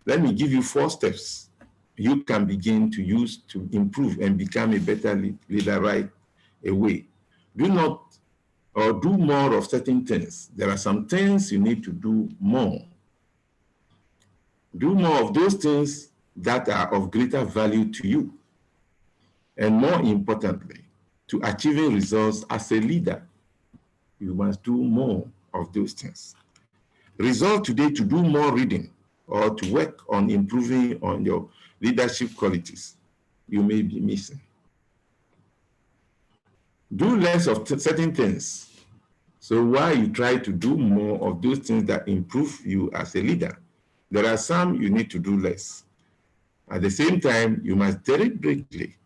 Let me give you 4 steps you can begin to use to improve and become a better leader right away. Do more of certain things. There are some things you need to do more. Do more of those things that are of greater value to you. And more importantly, to achieving results as a leader, you must do more of those things. Resolve today to do more reading or to work on improving on your leadership qualities you may be missing. Do less of certain things. So while you try to do more of those things that improve you as a leader, there are some you need to do less. At the same time, you must deliberately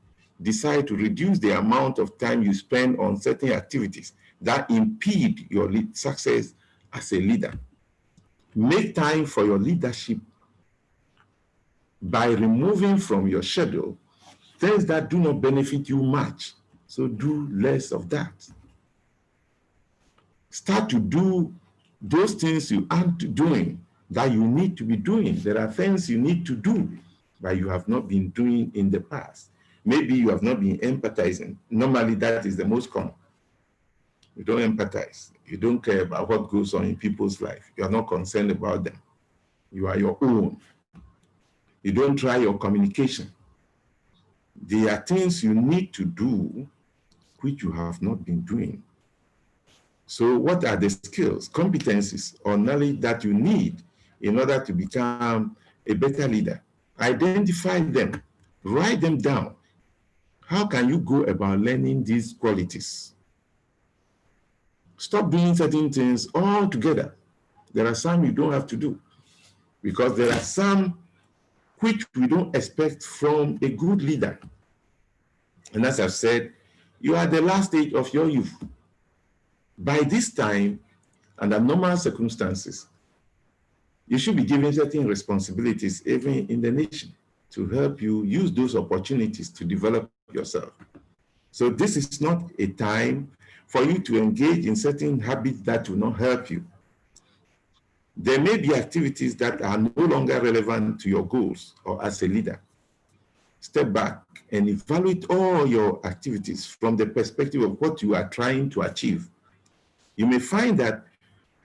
decide to reduce the amount of time you spend on certain activities that impede your success as a leader. Make time for your leadership by removing from your schedule things that do not benefit you much. So do less of that. Start to do those things you aren't doing that you need to be doing. There are things you need to do that you have not been doing in the past. Maybe you have not been empathizing. Normally, that is the most common. You don't empathize. You don't care about what goes on in people's life. You are not concerned about them. You are your own. You don't try your communication. There are things you need to do which you have not been doing. So what are the skills, competencies, or knowledge that you need in order to become a better leader? Identify them, write them down. How can you go about learning these qualities? Stop doing certain things altogether. There are some you don't have to do because there are some which we don't expect from a good leader. And as I've said, you are the last stage of your youth. By this time, under normal circumstances, you should be given certain responsibilities, even in the nation, to help you use those opportunities to develop yourself. So this is not a time for you to engage in certain habits that will not help you. There may be activities that are no longer relevant to your goals or as a leader. Step back and evaluate all your activities from the perspective of what you are trying to achieve. You may find that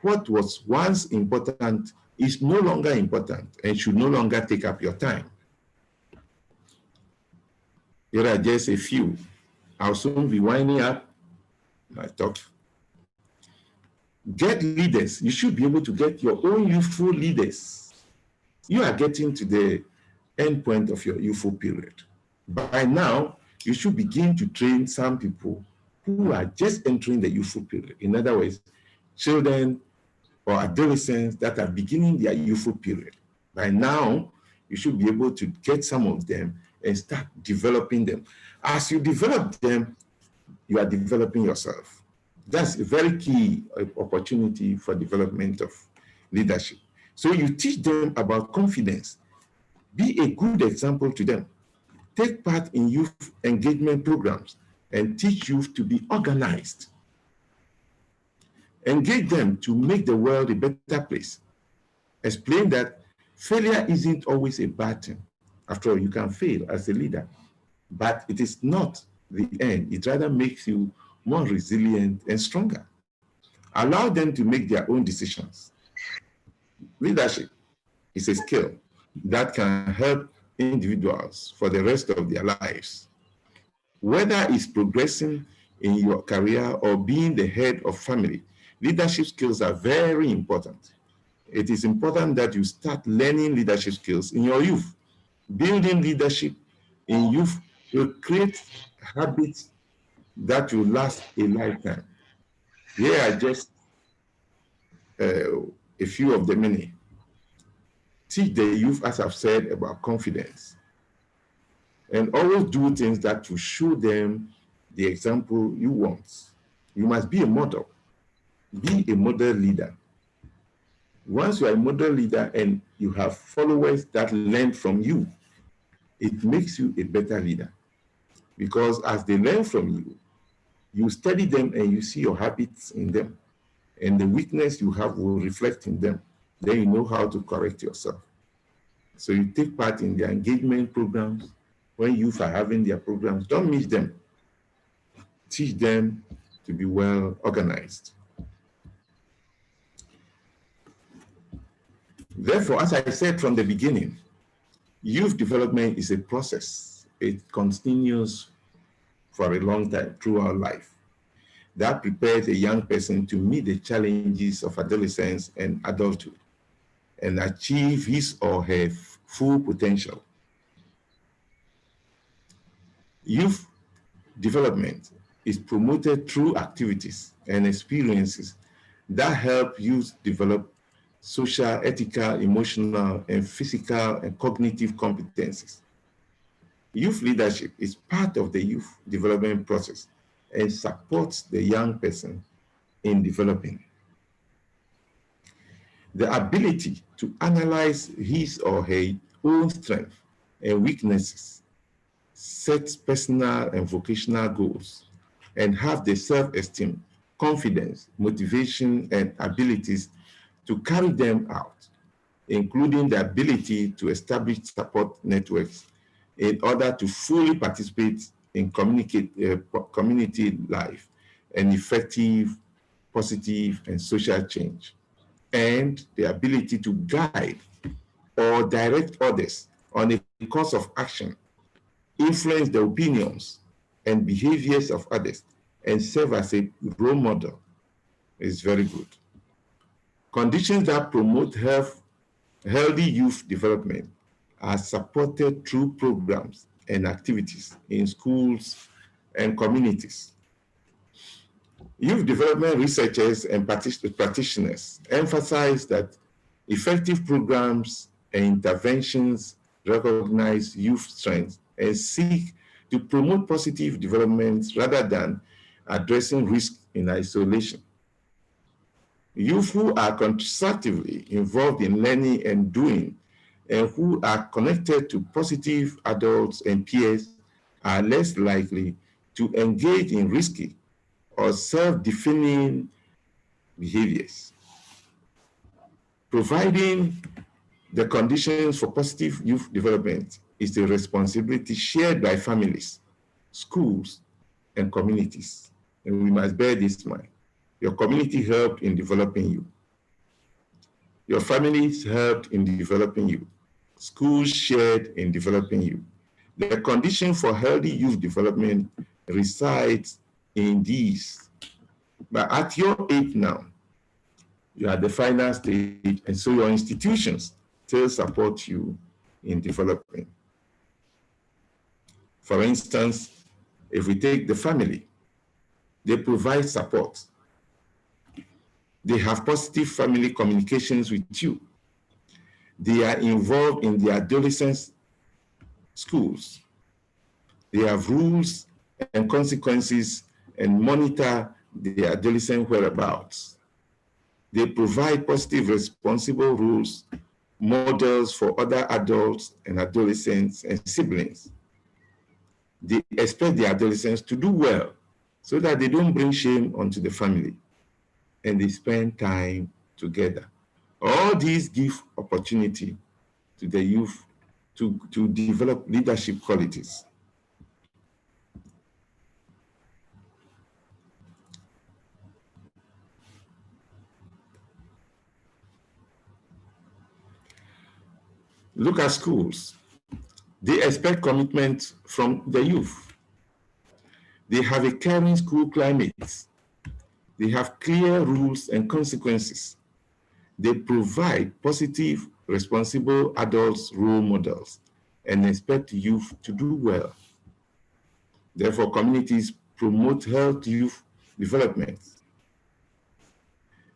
what was once important is no longer important and should no longer take up your time. Here are just a few. I'll soon be winding up my talk. Get leaders. You should be able to get your own youthful leaders. You are getting to the end point of your youthful period. By now, you should begin to train some people who are just entering the youthful period. In other words, children or adolescents that are beginning their youthful period. By now, you should be able to get some of them and start developing them. As you develop them, you are developing yourself. That's a very key opportunity for development of leadership. So you teach them about confidence. Be a good example to them. Take part in youth engagement programs and teach youth to be organized. Engage them to make the world a better place. Explain that failure isn't always a bad thing. After all, you can fail as a leader, but it is not the end. It rather makes you more resilient and stronger. Allow them to make their own decisions. Leadership is a skill that can help individuals for the rest of their lives. Whether it's progressing in your career or being the head of family, leadership skills are very important. It is important that you start learning leadership skills in your youth. Building leadership in youth will create habits that will last a lifetime. Here are just a few of the many. Teach the youth, as I've said, about confidence. And always do things that will show them the example you want. You must be a model. Be a model leader. Once you are a model leader and you have followers that learn from you, it makes you a better leader. Because as they learn from you, you study them and you see your habits in them. And the weakness you have will reflect in them. Then you know how to correct yourself. So you take part in their engagement programs. When youth are having their programs, don't miss them. Teach them to be well organized. Therefore, as I said from the beginning, youth development is a process. It continues for a long time throughout life. That prepares a young person to meet the challenges of adolescence and adulthood and achieve his or her full potential. Youth development is promoted through activities and experiences that help youth develop social, ethical, emotional, and physical and cognitive competencies. Youth leadership is part of the youth development process and supports the young person in developing. The ability to analyze his or her own strengths and weaknesses, set personal and vocational goals, and have the self-esteem, confidence, motivation, and abilities to carry them out, including the ability to establish support networks in order to fully participate in community life and effective, positive, and social change, and the ability to guide or direct others on a course of action, influence the opinions and behaviors of others, and serve as a role model is very good. Conditions that promote healthy youth development are supported through programs and activities in schools and communities. Youth development researchers and practitioners emphasize that effective programs and interventions recognize youth strengths and seek to promote positive development rather than addressing risk in isolation. Youth who are constructively involved in learning and doing, and who are connected to positive adults and peers, are less likely to engage in risky or self-defeating behaviors. Providing the conditions for positive youth development is a responsibility shared by families, schools, and communities. And we must bear this in mind. Your community helped in developing you. Your families helped in developing you. Schools shared in developing you. The condition for healthy youth development resides in these. But at your age now, you are at the final stage, and so your institutions still support you in developing. For instance, if we take the family, they provide support. They have positive family communications with you. They are involved in the adolescents' schools. They have rules and consequences and monitor the adolescent whereabouts. They provide positive, responsible rules, models for other adults and adolescents and siblings. They expect the adolescents to do well so that they don't bring shame onto the family, and they spend time together. All these give opportunity to the youth to develop leadership qualities. Look at schools. They expect commitment from the youth. They have a caring school climate. They have clear rules and consequences. They provide positive, responsible adults role models and expect youth to do well. Therefore, communities promote healthy youth development.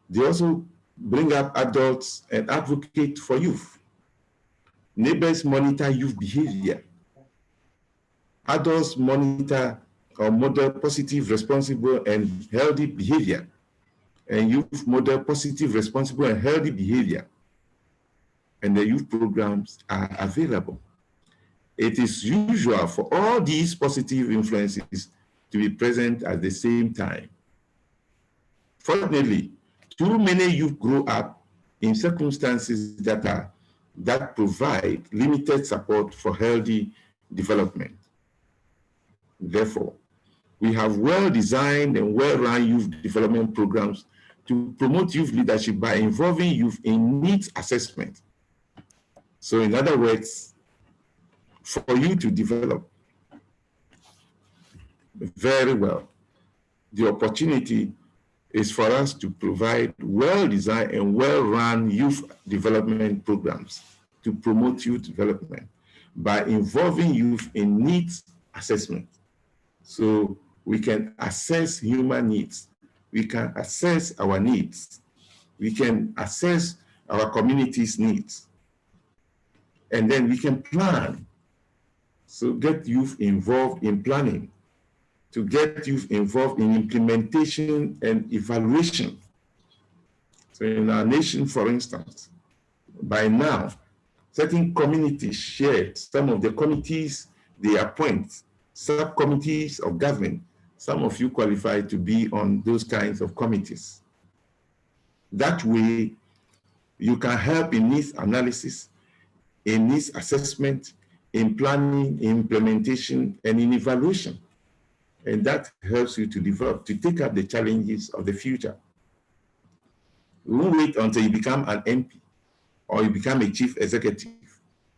They also bring up adults and advocate for youth. Neighbors monitor youth behavior. Adults monitor or model positive, responsible, and healthy behavior. And youth model positive, responsible, and healthy behavior. And the youth programs are available. It is usual for all these positive influences to be present at the same time. Fortunately, too many youth grow up in circumstances that provide limited support for healthy development. Therefore, we have well-designed and well-run youth development programs to promote youth leadership by involving youth in needs assessment. So in other words, for you to develop very well, the opportunity is for us to provide well-designed and well-run youth development programs to promote youth development by involving youth in needs assessment. So we can assess human needs. We can assess our needs. We can assess our community's needs. And then we can plan. So get youth involved in planning, to get youth involved in implementation and evaluation. So in our nation, for instance, by now, certain communities shared some of the committees they appoint, subcommittees of government. Some of you qualify to be on those kinds of committees. That way, you can help in needs analysis, in needs assessment, in planning, in implementation, and in evaluation. And that helps you to develop, to take up the challenges of the future. You won't wait until you become an MP or you become a chief executive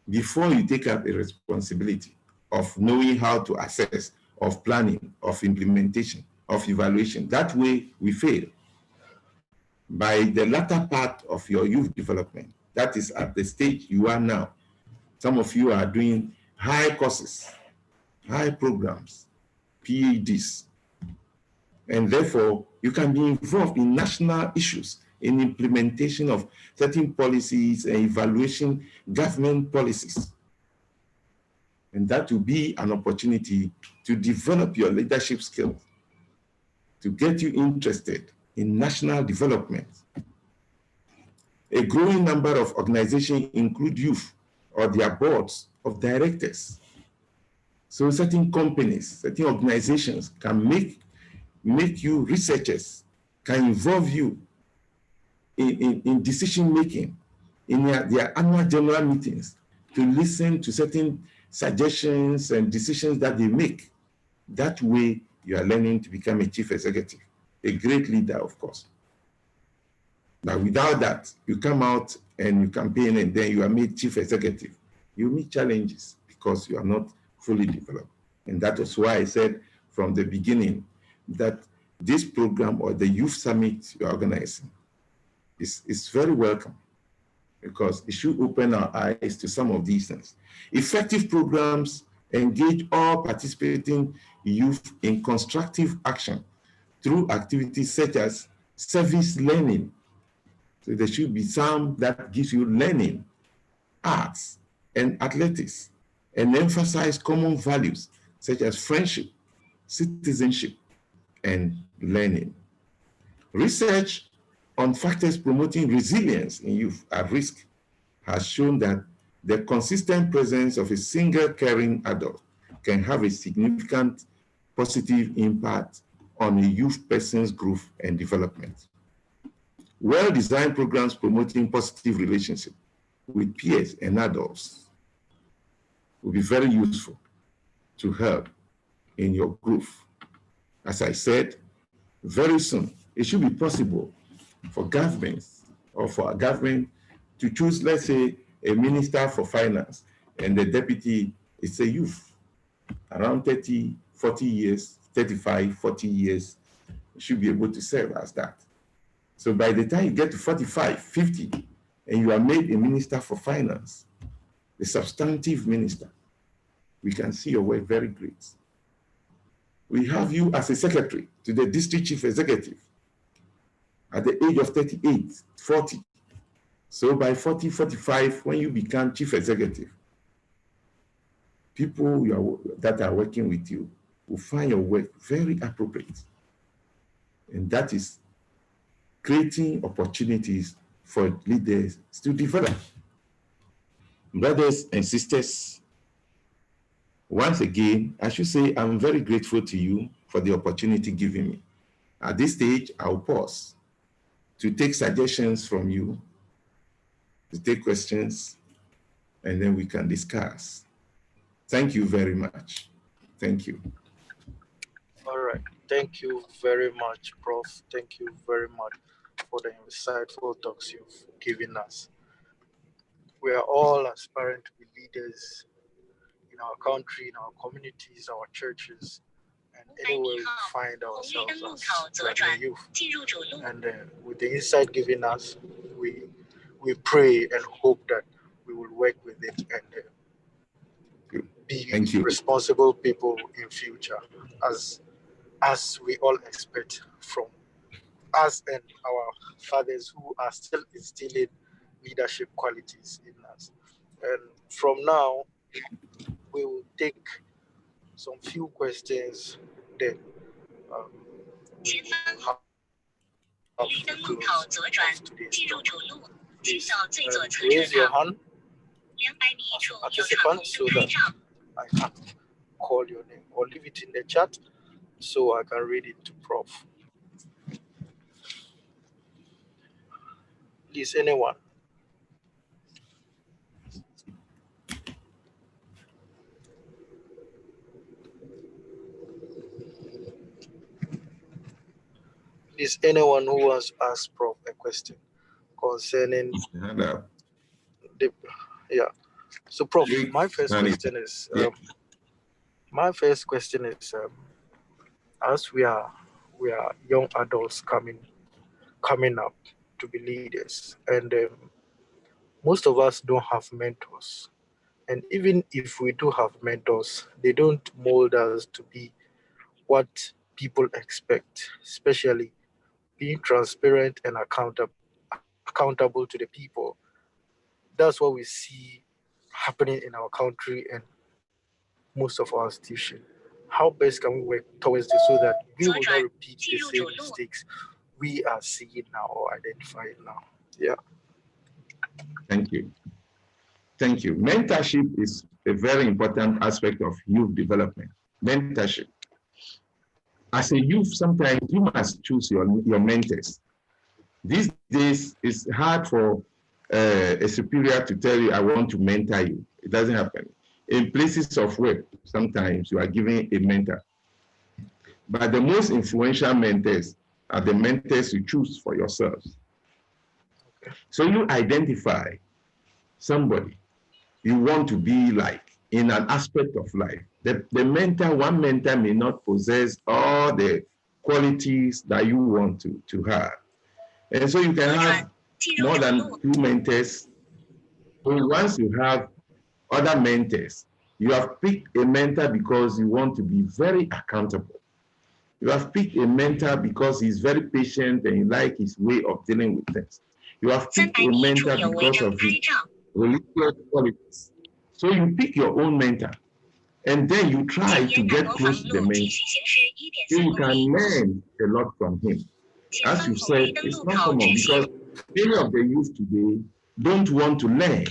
before you take up a responsibility of knowing how to assess, of planning, of implementation, of evaluation. That way we fail. By the latter part of your youth development, that is at the stage you are now. Some of you are doing high courses, high programs, PhDs, and therefore you can be involved in national issues, in implementation of certain policies and evaluation government policies. And that will be an opportunity to develop your leadership skills, to get you interested in national development. A growing number of organizations include youth or their boards of directors. So certain companies, certain organizations can make you researchers, can involve you in decision-making, in their annual general meetings, to listen to certain suggestions and decisions that they make. That way, you are learning to become a chief executive, a great leader, of course. Now, without that, you come out and you campaign and then you are made chief executive. You meet challenges because you are not fully developed. And that is why I said from the beginning that this program or the youth summit you're organizing is very welcome, because it should open our eyes to some of these things. Effective programs engage all participating youth in constructive action through activities such as service learning. So there should be some that gives you learning, arts, and athletics, and emphasize common values such as friendship, citizenship, and learning. Research on factors promoting resilience in youth at risk has shown that the consistent presence of a single caring adult can have a significant positive impact on a youth person's growth and development. Well-designed programs promoting positive relationships with peers and adults will be very useful to help in your growth. As I said, very soon, it should be possible for governments or for a government to choose, let's say, a minister for finance, and the deputy is a youth, around 30, 40 years, 35, 40 years, should be able to serve as that. So by the time you get to 45, 50, and you are made a minister for finance, a substantive minister, we can see your work very great. We have you as a secretary to the district chief executive at the age of 38, 40. So by 40, 45, when you become chief executive, people that are working with you will find your work very appropriate. And that is creating opportunities for leaders to develop. Brothers and sisters, once again, I should say I'm very grateful to you for the opportunity given me. At this stage, I'll pause to take suggestions from you, to take questions, and then we can discuss. Thank you very much. Thank you. All right. Thank you very much, Prof. Thank you very much for the insightful talks you've given us. We are all aspiring to be leaders in our country, in our communities, our churches, and anywhere we find ourselves as youth. And with the insight given us, we pray and hope that we will work with it and be responsible people in future, as we all expect from us and our fathers who are still instilling leadership qualities in us. And from now, we will take some few questions, then we will have to close today's talk. Please raise your hand as a participant so that I can call your name, or leave it in the chat so I can read it to Prof. Please, anyone? Is anyone who wants to ask Prof a question concerning the, yeah. So Prof, my first question is as we are young adults coming up to be leaders, and most of us don't have mentors. And even if we do have mentors, they don't mold us to be what people expect, especially being transparent and accountable to the people. That's what we see happening in our country and most of our institutions. How best can we work towards this so that we will not repeat the same mistakes we are seeing now or identifying now? Yeah. Thank you. Thank you. Mentorship is a very important aspect of youth development. Mentorship. As a youth, sometimes you must choose your mentors. These days, it's hard for a superior to tell you, I want to mentor you. It doesn't happen. In places of work, sometimes you are given a mentor. But the most influential mentors are the mentors you choose for yourselves. So you identify somebody you want to be like in an aspect of life. One mentor may not possess all the qualities that you want to have. And so you can have more than 2 mentors. So once you have other mentors, you have picked a mentor because you want to be very accountable. You have picked a mentor because he's very patient and you like his way of dealing with things. You have picked a mentor because of his religious qualities. So you pick your own mentor and then you try to get close to the mentor. So you can learn a lot from him. As you said, it's not common because many of the youth today don't want to learn.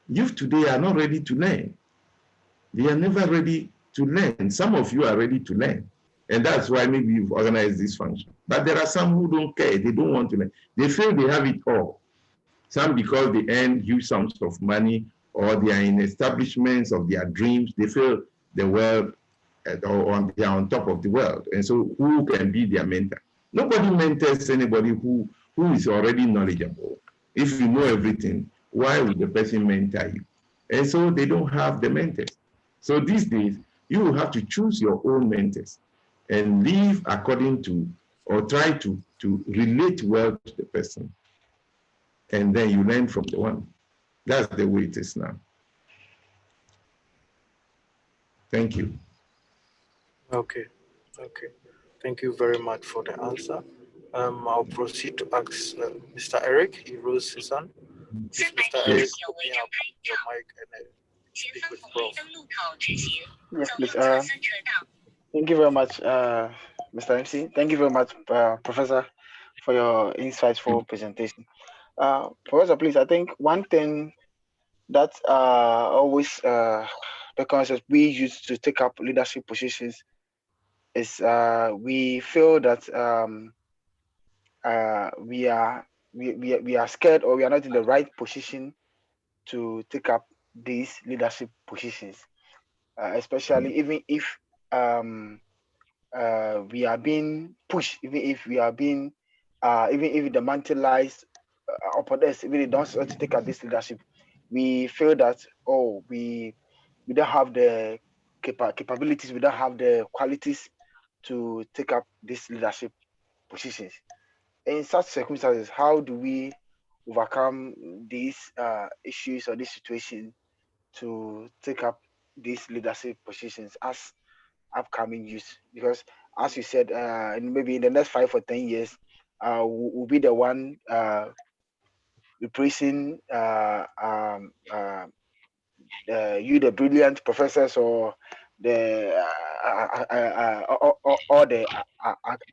Youth today are not ready to learn. They are never ready to learn. Some of you are ready to learn. And that's why maybe you've organized this function. But there are some who don't care. They don't want to learn. They feel they have it all. Some because they earn huge sums of money or they are in establishments of their dreams. They feel the world, or they are on top of the world. And so who can be their mentor? Nobody mentors anybody who is already knowledgeable. If you know everything, why would the person mentor you? And so they don't have the mentors. So these days, you will have to choose your own mentors and live according to, or try to relate well to the person. And then you learn from the one. That's the way it is now. Thank you. Okay. Thank you very much for the answer. I'll proceed to ask Mr. Eric. He rose his hand. Mr. Eric, open up your mic and speak with Prof. Yes, please. Thank you very much, Mr. MC. Thank you very much, Professor, for your insightful presentation. Professor, please, I think one thing that always becomes as we used to take up leadership positions is we feel that we are scared or we are not in the right position to take up these leadership positions, especially even if we are being pushed, even if we are being, even if the mantle lies upon us, even if they don't want to take up this leadership, we feel that, oh, we don't have the capabilities, we don't have the qualities to take up these leadership positions. In such circumstances, how do we overcome these issues or this situation to take up these leadership positions as upcoming youth? Because as you said, maybe in the next 5 or 10 years, we'll be the one replacing you, the brilliant professors, or the or the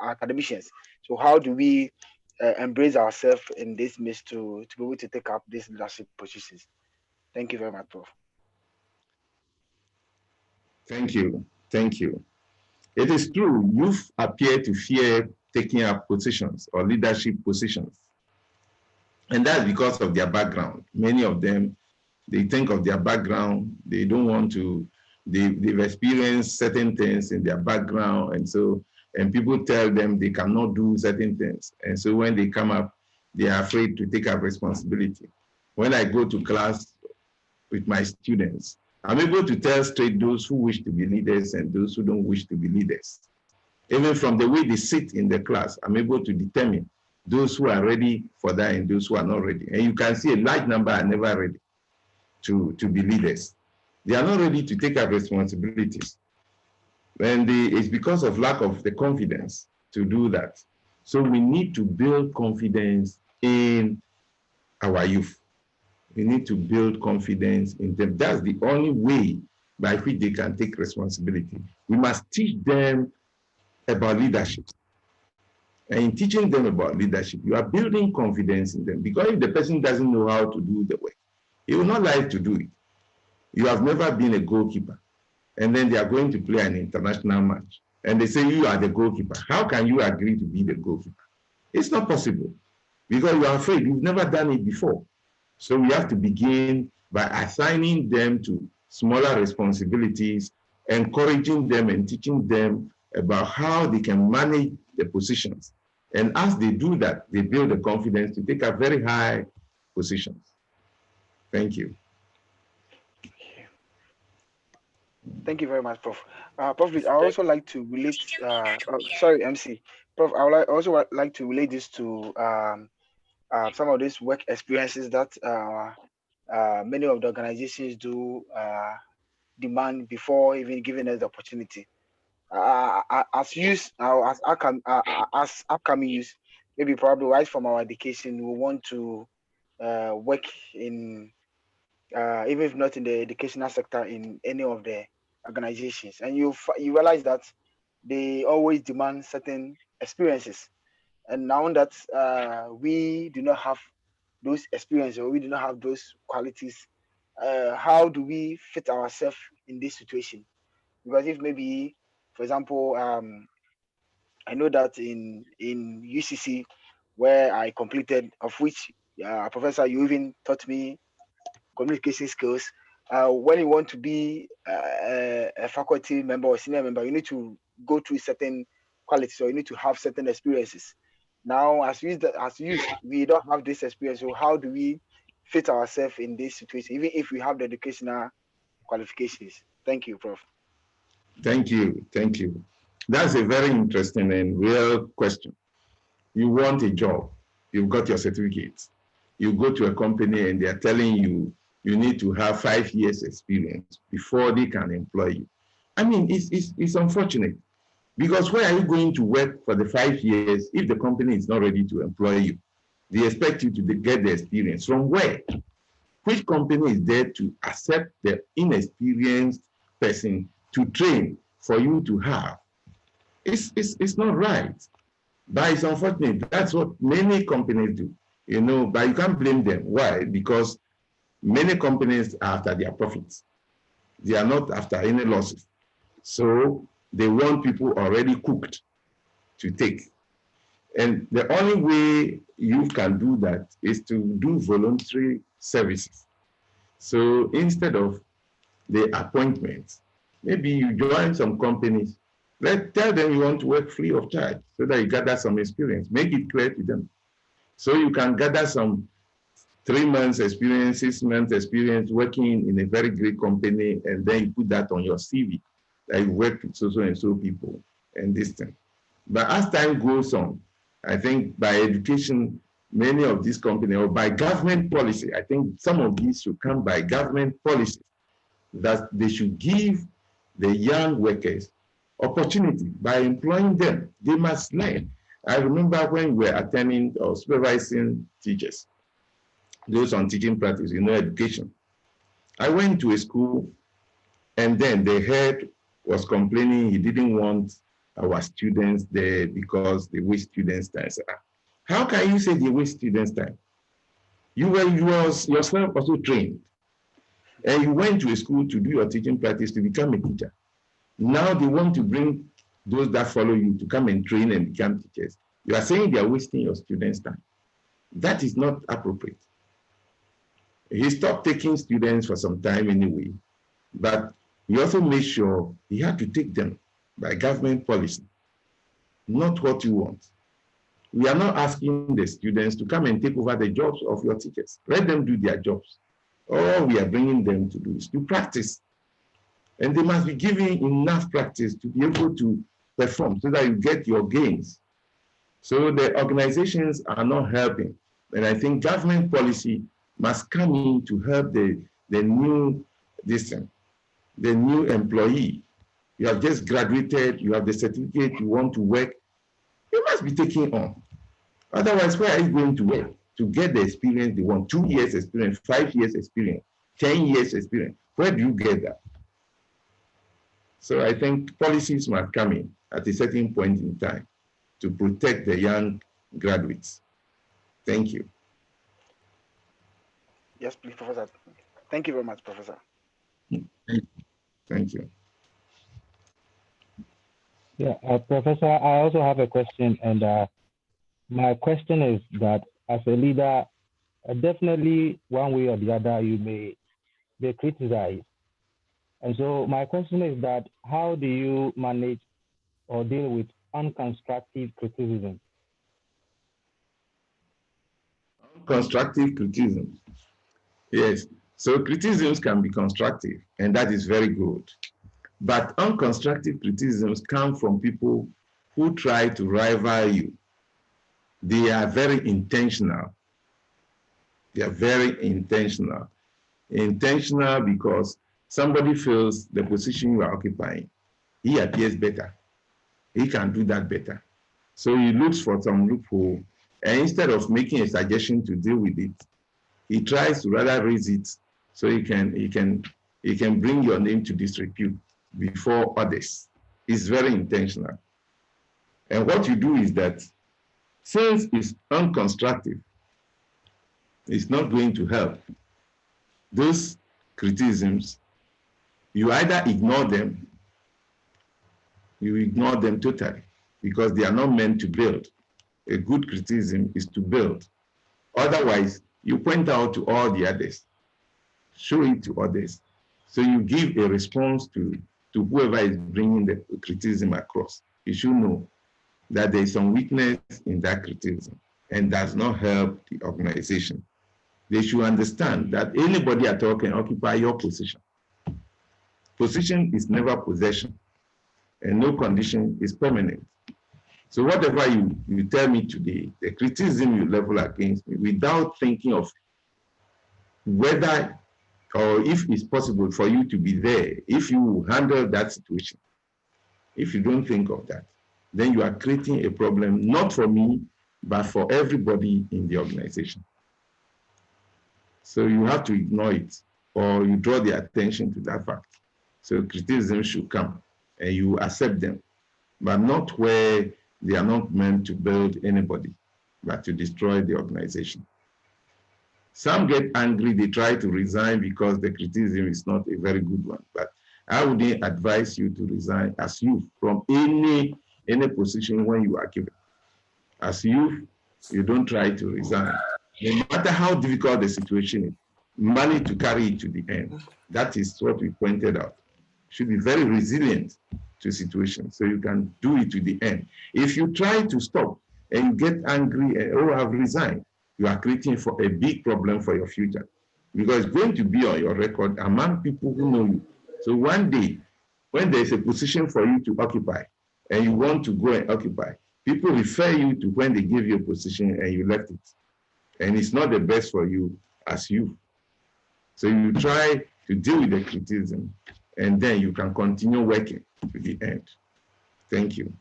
academicians. So how do we embrace ourselves in this midst to be able to take up these leadership positions? Thank you very much, Prof. Thank you. It is true, youth appear to fear taking up positions or leadership positions. And that's because of their background. Many of them, they think of their background, they don't want to, they've experienced certain things in their background, and so and people tell them they cannot do certain things. And so when they come up, they are afraid to take up responsibility. When I go to class with my students, I'm able to tell straight those who wish to be leaders and those who don't wish to be leaders. Even from the way they sit in the class, I'm able to determine those who are ready for that and those who are not ready. And you can see a large number are never ready to be leaders. They are not ready to take up responsibilities. And it's because of lack of the confidence to do that. So we need to build confidence in our youth. We need to build confidence in them. That's the only way by which they can take responsibility. We must teach them about leadership. And in teaching them about leadership, you are building confidence in them. Because if the person doesn't know how to do the work, he will not like to do it. You have never been a goalkeeper. And then they are going to play an international match. And they say you are the goalkeeper. How can you agree to be the goalkeeper? It's not possible. Because you are afraid. You've never done it before. So we have to begin by assigning them to smaller responsibilities, encouraging them and teaching them about how they can manage the positions. And as they do that, they build the confidence to take up very high positions. Thank you. Thank you very much, Prof. Prof, I also like to relate. Sorry, MC. Prof, I would also like to relate this to some of these work experiences that many of the organizations do demand before even giving us the opportunity. As youth, as upcoming youth, maybe probably right from our education, we want to work in, even if not in the educational sector, in any of the organizations, and you realize that they always demand certain experiences. And now that we do not have those experiences, or we do not have those qualities, how do we fit ourselves in this situation? Because if maybe, for example, I know that in UCC, where I completed, of which Professor, you even taught me communication skills. When you want to be a faculty member or senior member, you need to go through certain qualities, or you need to have certain experiences. Now, as youth, we don't have this experience. So how do we fit ourselves in this situation, even if we have the educational qualifications? Thank you, Prof. Thank you. Thank you. That's a very interesting and real question. You want a job, you've got your certificate. You go to a company and they're telling you you need to have 5 years experience before they can employ you. I mean, it's unfortunate, because where are you going to work for the 5 years if the company is not ready to employ you? They expect you to get the experience. From where? Which company is there to accept the inexperienced person to train for you to have? It's not right. But it's unfortunate. That's what many companies do, you know, but you can't blame them. Why? Because many companies are after their profits. They are not after any losses. So they want people already cooked to take. And the only way you can do that is to do voluntary services. So instead of the appointments, maybe you join some companies, tell them you want to work free of charge so that you gather some experience. Make it clear to them. So you can gather some 3 months experience, 6 months experience working in a very great company, and then you put that on your CV, that you work with so and so people and this thing. But as time goes on, I think by education, many of these companies, or by government policy, I think some of these should come by government policy, that they should give the young workers opportunity by employing them. They must learn. I remember when we were attending or supervising teachers, those on teaching practice, you know, education. I went to a school, and then the head was complaining he didn't want our students there because they waste students' time. I said, how can you say they waste students' time? You were yourself also trained, and you went to a school to do your teaching practice to become a teacher. Now they want to bring those that follow you to come and train and become teachers. You are saying they are wasting your students' time. That is not appropriate. He stopped taking students for some time anyway, but he also made sure he had to take them by government policy. not what you want. We are not asking the students to come and take over the jobs of your teachers. Let them do their jobs. All we are bringing them to do is to practice. And they must be given enough practice to be able to perform so that you get your gains. So the organizations are not helping. And I think government policy must come in to help the new the new employee. You have just graduated, you have the certificate, you want to work, you must be taken on. Otherwise, where are you going to work to get the experience they want? 2 years experience, 5 years experience, 10 years experience. Where do you get that? So I think policies must come in at a certain point in time to protect the young graduates. Thank you. Yes, please, Professor. Thank you very much, Professor. Thank you. Yeah, Professor, I also have a question, and my question is that as a leader, definitely one way or the other, you may be criticized. And so my question is that how do you manage or deal with unconstructive criticism? Constructive criticism. Yes. So criticisms can be constructive, and that is very good. But unconstructive criticisms come from people who try to rival you. They are very intentional. They are very intentional. Intentional because somebody feels the position you are occupying, he appears better. He can do that better. So he looks for some loophole, and instead of making a suggestion to deal with it, he tries to rather raise it so he can bring your name to disrepute before others. It's very intentional. And what you do is that since it's unconstructive, it's not going to help. Those criticisms, you either ignore them, you ignore them totally because they are not meant to build. A good criticism is to build. Otherwise, you point out to all the others, show it to others. So you give a response to whoever is bringing the criticism across. You should know that there is some weakness in that criticism and does not help the organization. They should understand that anybody at all can occupy your position. Position is never possession, and no condition is permanent. So whatever you tell me today, the criticism you level against me without thinking of whether or if it's possible for you to be there, if you handle that situation, if you don't think of that, then you are creating a problem, not for me, but for everybody in the organization. So you have to ignore it, or you draw the attention to that fact. So criticism should come, and you accept them, but not where they are not meant to build anybody, but to destroy the organization. Some get angry, they try to resign because the criticism is not a very good one. But I wouldn't advise you to resign as youth from any position when you are given. As youth, you don't try to resign. No matter how difficult the situation is, manage to carry it to the end. That is what we pointed out. Should be very resilient to situations so you can do it to the end. If you try to stop and you get angry and oh, I've resigned, you are creating for a big problem for your future because it's going to be on your record among people who know you. So one day, when there's a position for you to occupy and you want to go and occupy, people refer you to when they give you a position and you left it. And it's not the best for you as you. So you try to deal with the criticism and then you can continue working to the end. Thank you.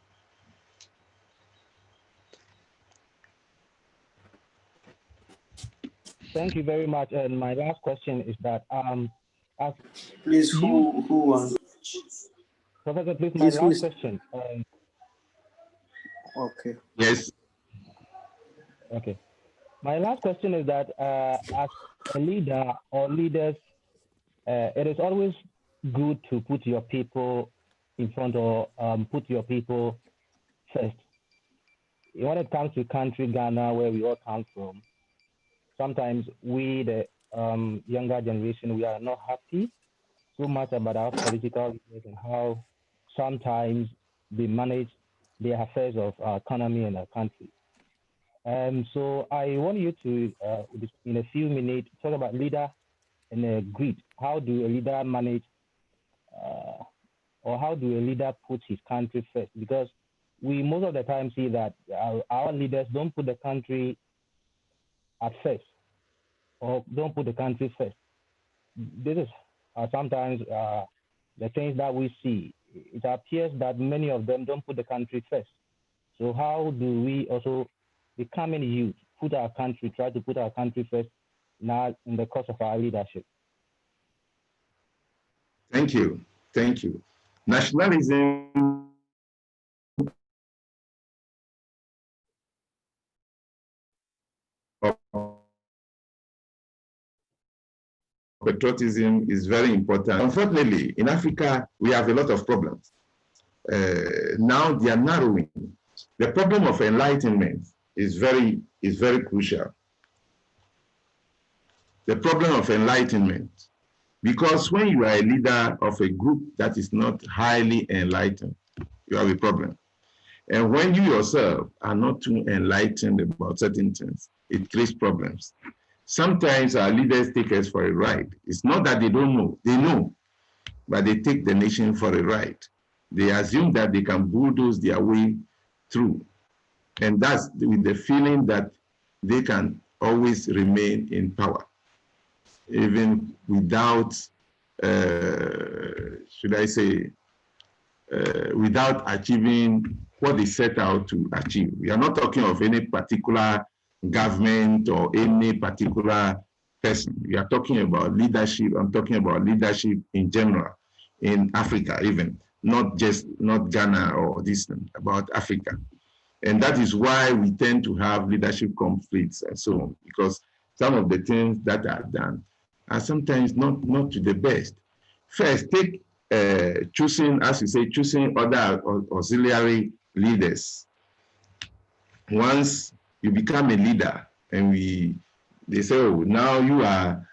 Thank you very much. And my last question is that, please, who wants? Professor, please, my last question. Okay. Yes. Okay. My last question is that as a leader or leaders, it is always good to put your people in front or put your people first. When it comes to country Ghana, where we all come from, sometimes we, the younger generation, we are not happy so much about our political leaders and how sometimes they manage the affairs of our economy and our country. So I want you to, in a few minutes, talk about leader and greed. How do a leader manage, or how do a leader put his country first? Because we most of the time see that our leaders don't put the country at first, or don't put the country first. This is sometimes the things that we see. It appears that many of them don't put the country first. So how do we also, becoming youth, try to put our country first now in the course of our leadership? Thank you. Thank you. Nationalism or patriotism is very important. Unfortunately, in Africa, we have a lot of problems. Now they are narrowing. The problem of enlightenment is very crucial. The problem of enlightenment, because when you are a leader of a group that is not highly enlightened, you have a problem. And when you yourself are not too enlightened about certain things, it creates problems. Sometimes our leaders take us for a ride. It's not that they don't know, they know, but they take the nation for a ride. They assume that they can bulldoze their way through. And that's with the feeling that they can always remain in power, even without, should I say, without achieving what they set out to achieve. We are not talking of any particular government or any particular person. We are talking about leadership. I'm talking about leadership in general, in Africa even, not Ghana or this, about Africa. And that is why we tend to have leadership conflicts and so on, because some of the things that are done are sometimes not to the best. First, take choosing, as you say, choosing other auxiliary leaders. Once you become a leader and they say, oh, now you are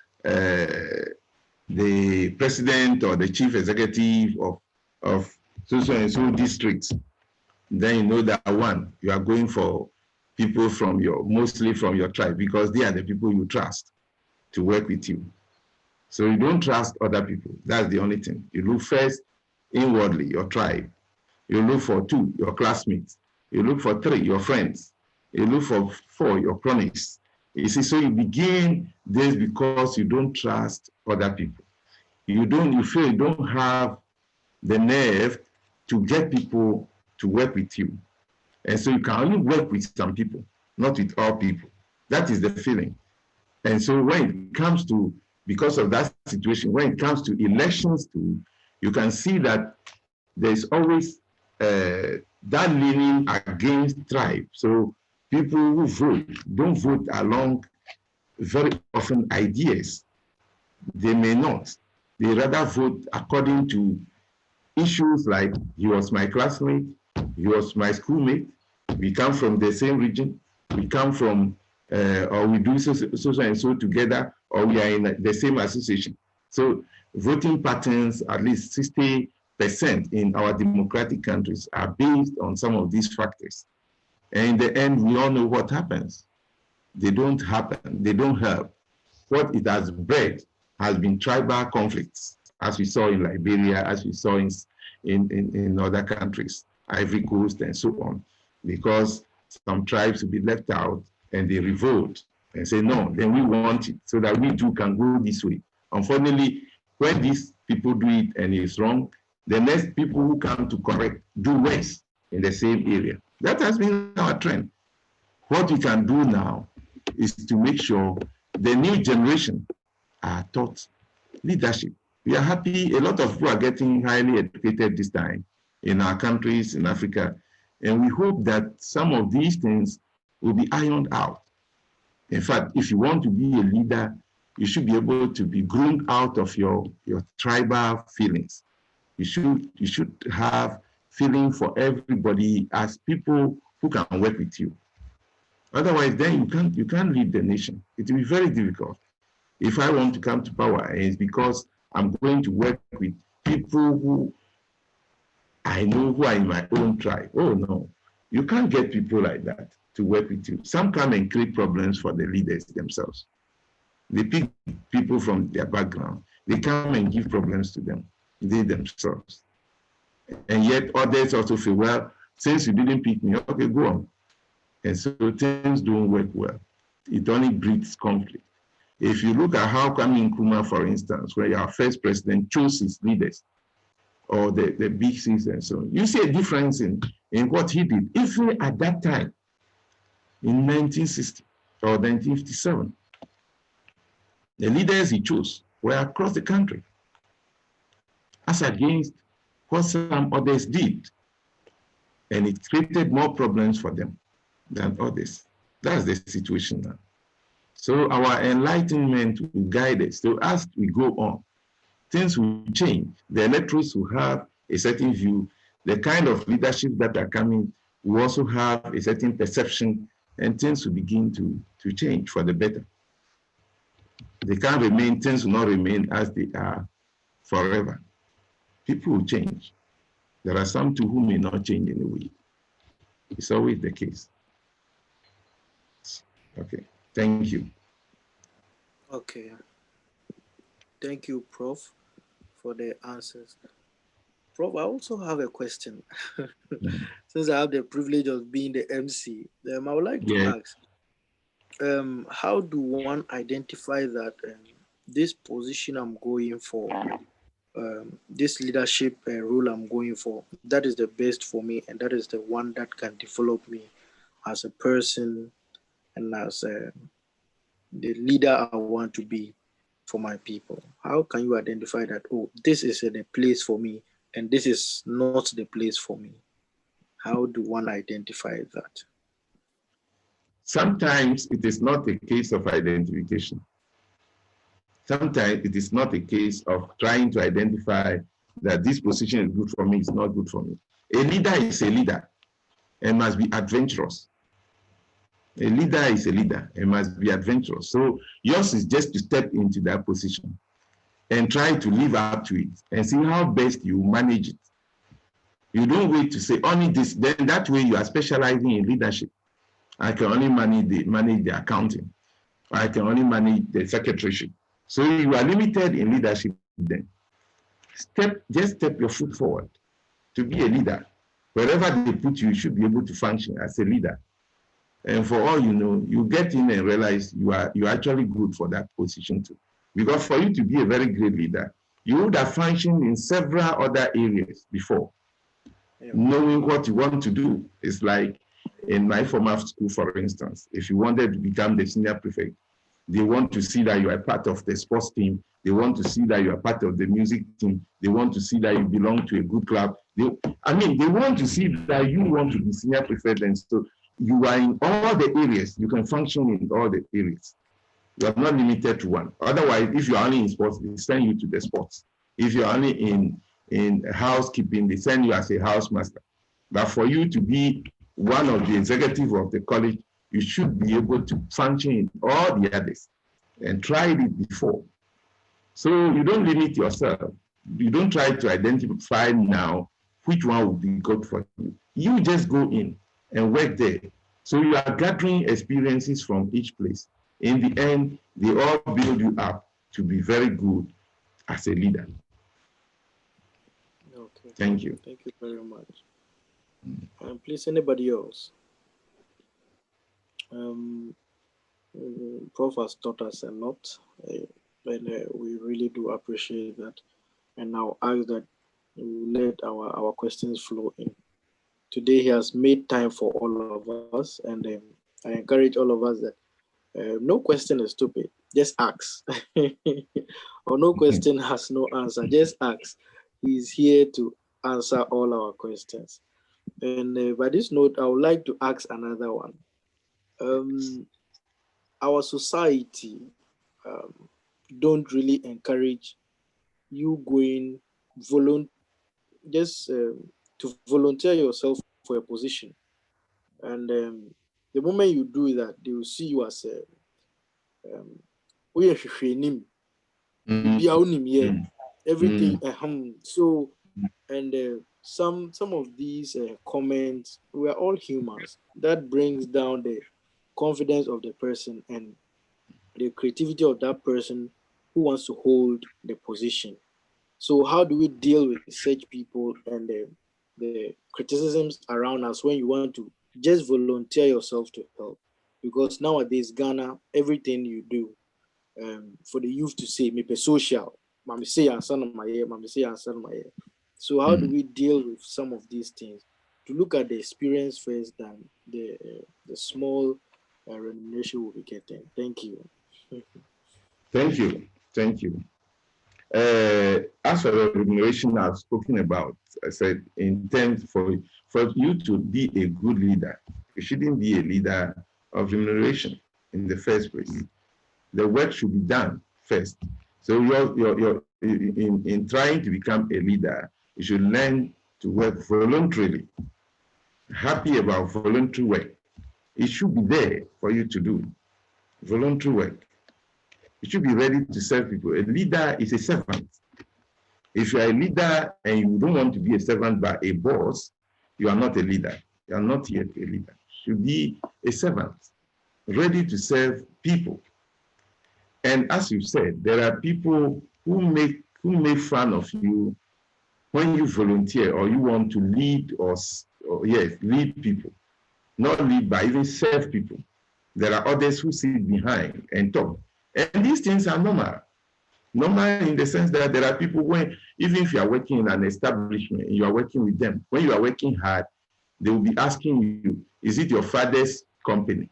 the president or the chief executive of so and so districts, then you know that one, you are going for people mostly from your tribe, because they are the people you trust to work with you. So you don't trust other people. That's the only thing. You look first inwardly, your tribe. You look for 2, your classmates. You look for 3, your friends. You look for 4, your cronies. You see, so you begin this because you don't trust other people. You feel you don't have the nerve to get people to work with you. And so you can only work with some people, not with all people. That is the feeling. And so when it comes to, because of that situation, when it comes to elections too, you can see that there's always that leaning against tribe. So people who vote don't vote along very often ideas. They may not. They rather vote according to issues like, he was my classmate, he was my schoolmate, we come from the same region, we come from, or we do so and so together, or we are in the same association. So voting patterns, at least 60% in our democratic countries, are based on some of these factors. And in the end, we all know what happens. They don't happen, they don't help. What it has bred has been tribal conflicts, as we saw in Liberia, as we saw in other countries, Ivory Coast and so on, because some tribes will be left out and they revolt and say, no, then we want it so that we too can go this way. Unfortunately, when these people do it and it's wrong, the next people who come to correct do worse in the same area. That has been our trend. What we can do now is to make sure the new generation are taught leadership. We are happy, a lot of people are getting highly educated this time in our countries, in Africa, and we hope that some of these things will be ironed out. In fact, if you want to be a leader, you should be able to be groomed out of your tribal feelings. You should have feeling for everybody as people who can work with you. Otherwise, then you can't lead the nation. It will be very difficult. If I want to come to power, it's because I'm going to work with people who I know who are in my own tribe. Oh no, you can't get people like that to work with you. Some come and create problems for the leaders themselves. They pick people from their background. They come and give problems to them, they themselves. And yet others also feel, well, since you didn't pick me, okay, go on. And so things don't work well. It only breeds conflict. If you look at how Kwame Nkrumah, for instance, where our first president chose his leaders, or the big C's and so on, you see a difference in what he did. If at that time, in 1960 or 1957, the leaders he chose were across the country, as against what some others did. And it created more problems for them than others. That's the situation now. So our enlightenment will guide us. So as we go on, things will change. The electorates will have a certain view. The kind of leadership that are coming will also have a certain perception, and things will begin to change for the better. They can't remain, things will not remain as they are forever. People will change. There are some too who may not change in a way. It's always the case. Okay, thank you. Okay. Thank you, Prof, for the answers. Prof, I also have a question. Since I have the privilege of being the MC, I would like to ask, how do one identify that this position I'm going for, this leadership role I'm going for, that is the best for me, and that is the one that can develop me as a person and as the leader I want to be for my people? How can you identify that, oh, this is the place for me and this is not the place for me? How do one identify that? Sometimes it is not a case of identification. Sometimes it is not a case of trying to identify that this position is good for me, it's not good for me. A leader is a leader and must be adventurous. A leader is a leader and must be adventurous. So yours is just to step into that position and try to live up to it and see how best you manage it. You don't wait to say only this, then that way you are specializing in leadership. I can only manage the accounting. I can only manage the secretaryship. So you are limited in leadership then. Just step your foot forward to be a leader. Wherever they put you, you should be able to function as a leader. And for all you know, you get in and realize you're actually good for that position too. Because for you to be a very great leader, you would have functioned in several other areas before. Yeah. Knowing what you want to do is like in my former school, for instance, if you wanted to become the senior prefect, they want to see that you are part of the sports team. They want to see that you are part of the music team. They want to see that you belong to a good club. They want to see that you want to be senior prefect. And so you are in all the areas. You can function in all the areas. You are not limited to one. Otherwise, if you are only in sports, they send you to the sports. If you are only in housekeeping, they send you as a housemaster. But for you to be one of the executive of the college, you should be able to function in all the others and tried it before. So you don't limit yourself. You don't try to identify now which one will be good for you. You just go in and work there. So you are gathering experiences from each place. In the end, they all build you up to be very good as a leader. Okay. Thank you. Thank you very much. Please, anybody else? Prof has taught us a lot, and we really do appreciate that. And I'll ask that we let our questions flow in. Today, he has made time for all of us, and I encourage all of us that no question is stupid. Just ask. Or no question has no answer. Just ask. He's here to answer all our questions. And by this note, I would like to ask another one. Our society don't really encourage you going to volunteer yourself for a position. And the moment you do that, they will see you as everything. So, and some of these comments, we are all humans. That brings down the confidence of the person and the creativity of that person who wants to hold the position. So how do we deal with such people and the criticisms around us when you want to just volunteer yourself to help? Because nowadays, Ghana, everything you do for the youth to say, "Me social, mami say son of my ear, mami say son of my ear." So how do we deal with some of these things? To look at the experience first than the small remuneration we'll be getting. Thank you. Thank you. Thank you. As for the remuneration I've spoken about, I said in terms for you to be a good leader, you shouldn't be a leader of remuneration in the first place. The work should be done first. So you're in trying to become a leader, you should learn to work voluntarily. Happy about voluntary work. It should be there for you to do voluntary work. You should be ready to serve people. A leader is a servant. If you are a leader and you don't want to be a servant but a boss, you are not a leader. You are not yet a leader. You should be a servant, ready to serve people. And as you said, there are people who make fun of you when you volunteer or you want to lead lead people, not lead but even serve people. There are others who sit behind and talk. And these things are normal. Normal in the sense that there are people when, even if you are working in an establishment, you are working with them. When you are working hard, they will be asking you, is it your father's company?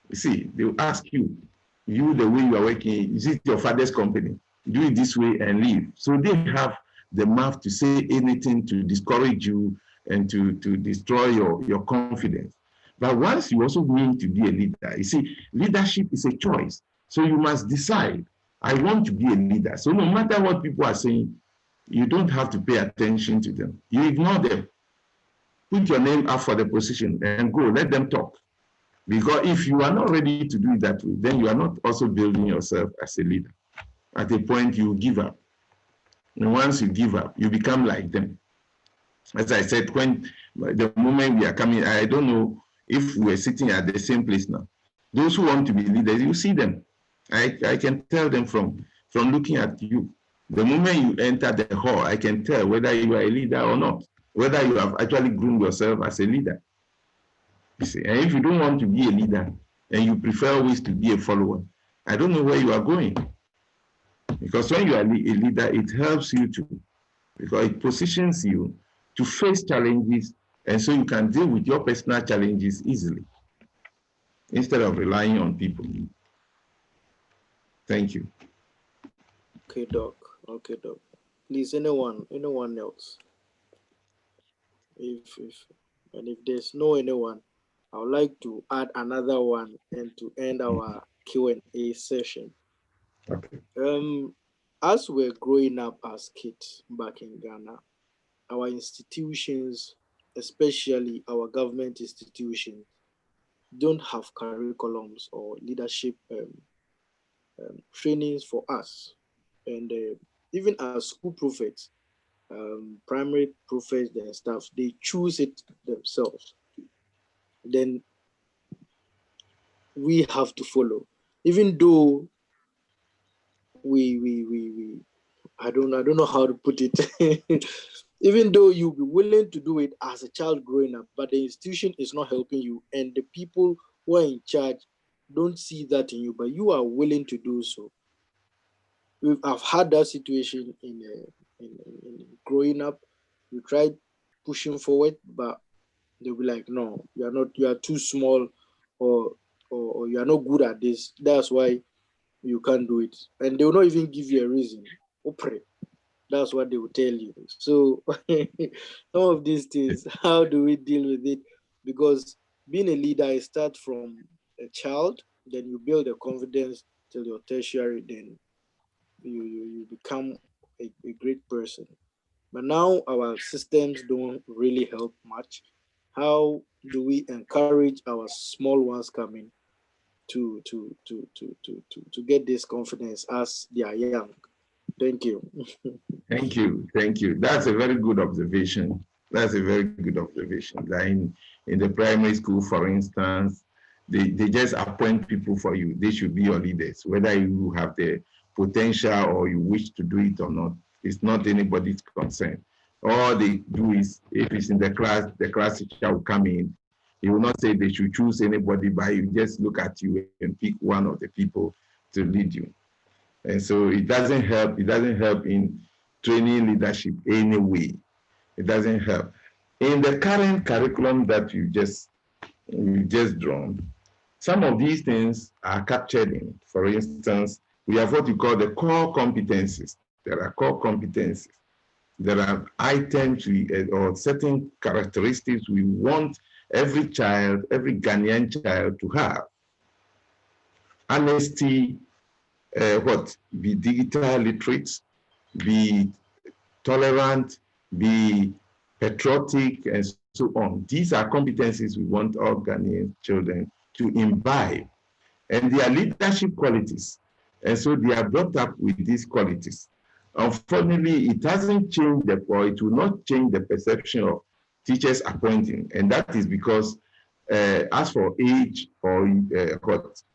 You see, they will ask you, the way you are working, is it your father's company? Do it this way and leave. So they have the mouth to say anything to discourage you and to destroy your confidence. But once you also mean to be a leader, you see, leadership is a choice. So you must decide, I want to be a leader. So no matter what people are saying, you don't have to pay attention to them. You ignore them. Put your name up for the position and go, let them talk. Because if you are not ready to do it that way, then you are not also building yourself as a leader. At a point, you give up. And once you give up, you become like them. As I said, when the moment we are coming, I don't know if we're sitting at the same place now. Those who want to be leaders, you see them. I can tell them from looking at you. The moment you enter the hall, I can tell whether you are a leader or not, whether you have actually groomed yourself as a leader. You see, and if you don't want to be a leader and you prefer always to be a follower, I don't know where you are going. Because when you are a leader, it helps you because it positions you to face challenges, and so you can deal with your personal challenges easily instead of relying on people. Thank you. Okay, Doc. Okay, Doc. Please, anyone else? If there's no anyone, I would like to add another one and to end our Q&A session. Okay. As we're growing up as kids back in Ghana, our institutions, especially our government institutions, don't have curriculums or leadership trainings for us. And even as school prophets, primary prophets and staff, they choose it themselves. Then we have to follow, even though we I don't know how to put it. Even though you'll be willing to do it as a child growing up, but the institution is not helping you, and the people who are in charge don't see that in you, but you are willing to do so. I've had that situation in growing up. You tried pushing forward, but they'll be like, no, you are not, you are too small, or you are not good at this. That's why you can't do it. And they will not even give you a reason. Opre. That's what they will tell you. So some of these things, how do we deal with it? Because being a leader, it starts from a child, then you build a confidence till your tertiary, then you become a great person. But now our systems don't really help much. How do we encourage our small ones coming to get this confidence as they are young? Thank you. Thank you. Thank you. That's a very good observation. That's a very good observation. Like in the primary school, for instance, they just appoint people for you. They should be your leaders, whether you have the potential or you wish to do it or not. It's not anybody's concern. All they do is, if it's in the class teacher will come in. He will not say they should choose anybody, but he will just look at you and pick one of the people to lead you. And so it doesn't help. It doesn't help in training leadership anyway. It doesn't help. In the current curriculum that you just drawn, some of these things are captured in. For instance, we have what we call the core competencies. There are core competencies. There are items or certain characteristics we want every child, every Ghanaian child to have. Honesty, be digital literate, be tolerant, be patriotic, and so on. These are competencies we want all Ghanaian children to imbibe. And they are leadership qualities. And so they are brought up with these qualities. Unfortunately, it hasn't changed or it will not change the perception of teachers appointing. And that is because as for age or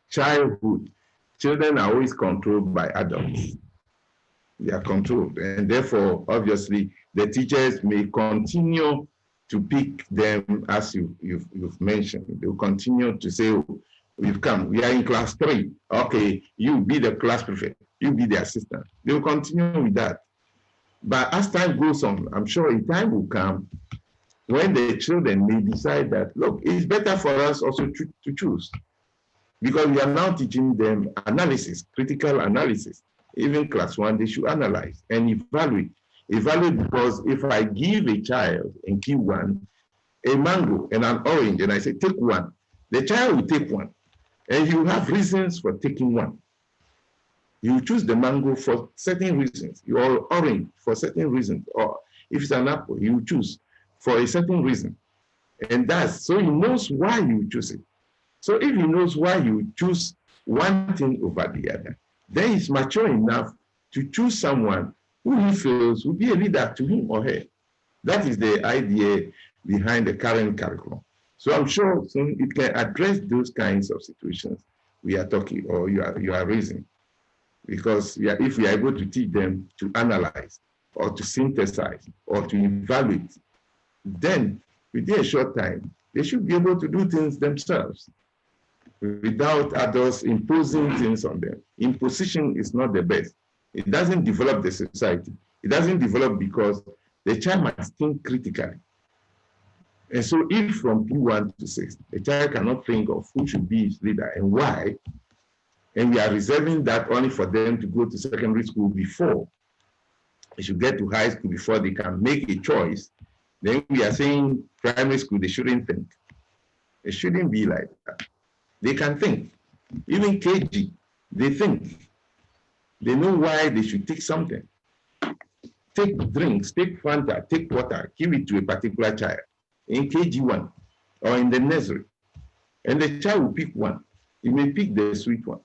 childhood, children are always controlled by adults. They are controlled. And therefore, obviously, the teachers may continue to pick them as you've mentioned. They will continue to say, oh, we've come, we are in class 3. Okay, you be the class prefect, you be the assistant. They will continue with that. But as time goes on, I'm sure a time will come when the children may decide that, look, it's better for us also to choose. Because we are now teaching them analysis, critical analysis. Even class 1, they should analyze and evaluate. Evaluate because if I give a child in Q1 a mango and an orange and I say, take one, the child will take one. And you have reasons for taking one. You choose the mango for certain reasons, your orange for certain reasons, or if it's an apple, you choose for a certain reason. And that's, so he knows why you choose it. So if he knows why you choose one thing over the other, then he's mature enough to choose someone who he feels will be a leader to him or her. That is the idea behind the current curriculum. So I'm sure soon it can address those kinds of situations we are talking or you are raising. Because if we are able to teach them to analyze or to synthesize or to evaluate, then within a short time, they should be able to do things themselves without adults imposing things on them. Imposition is not the best. It doesn't develop the society. It doesn't develop because the child must think critically. And so if from P1 to 6, a child cannot think of who should be his leader and why, and we are reserving that only for them to go to secondary school before they should get to high school before they can make a choice, then we are saying primary school, they shouldn't think. It shouldn't be like that. They can think. Even KG, they think. They know why they should take something. Take drinks, take Fanta, take water, give it to a particular child in KG1 or in the nursery. And the child will pick one. He may pick the sweet one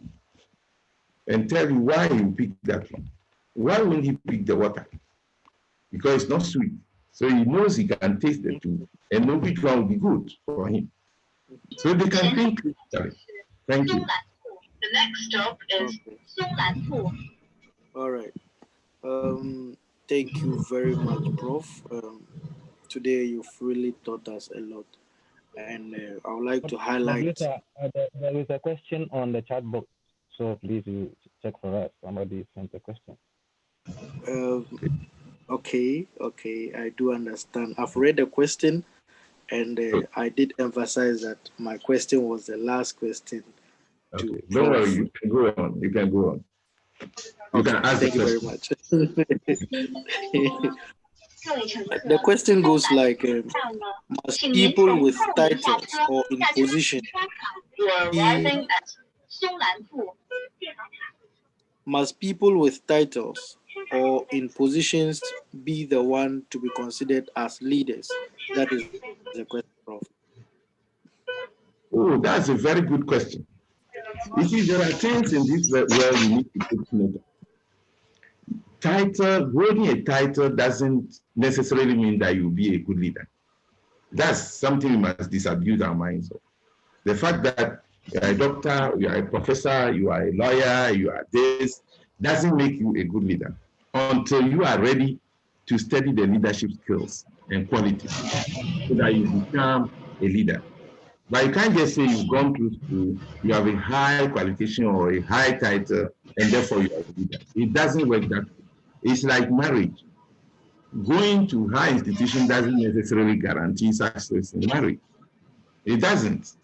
and tell you why he picked that one. Why wouldn't he pick the water? Because it's not sweet. So he knows he can taste the two and know which one will be good for him. So they can think critically. Thank you. The next stop is Songlanpu. All right. Thank you very much, Prof. Today you've really taught us a lot. And I would like to highlight. There is a question on the chat box. So please you check for us. Somebody sent a question. Okay, I do understand. I've read the question, and I did emphasize that my question was the last question. Okay. Don't worry, you can go on. You can go on. You can ask Thank you very much. The question goes like, must people with titles or in position be the one to be considered as leaders? That is the question, Prof. Oh, that's a very good question. You see, there are things in this world you need to take note of. title, holding a title doesn't necessarily mean that you'll be a good leader. That's something we must disabuse our minds of. The fact that you are a doctor, you are a professor, you are a lawyer, you are this, doesn't make you a good leader until you are ready to study the leadership skills and qualities so that you become a leader. But you can't just say you've gone through school, you have a high qualification or a high title, and therefore you are a leader. It doesn't work that way. It's like marriage. Going to high institution doesn't necessarily guarantee success in marriage. It doesn't.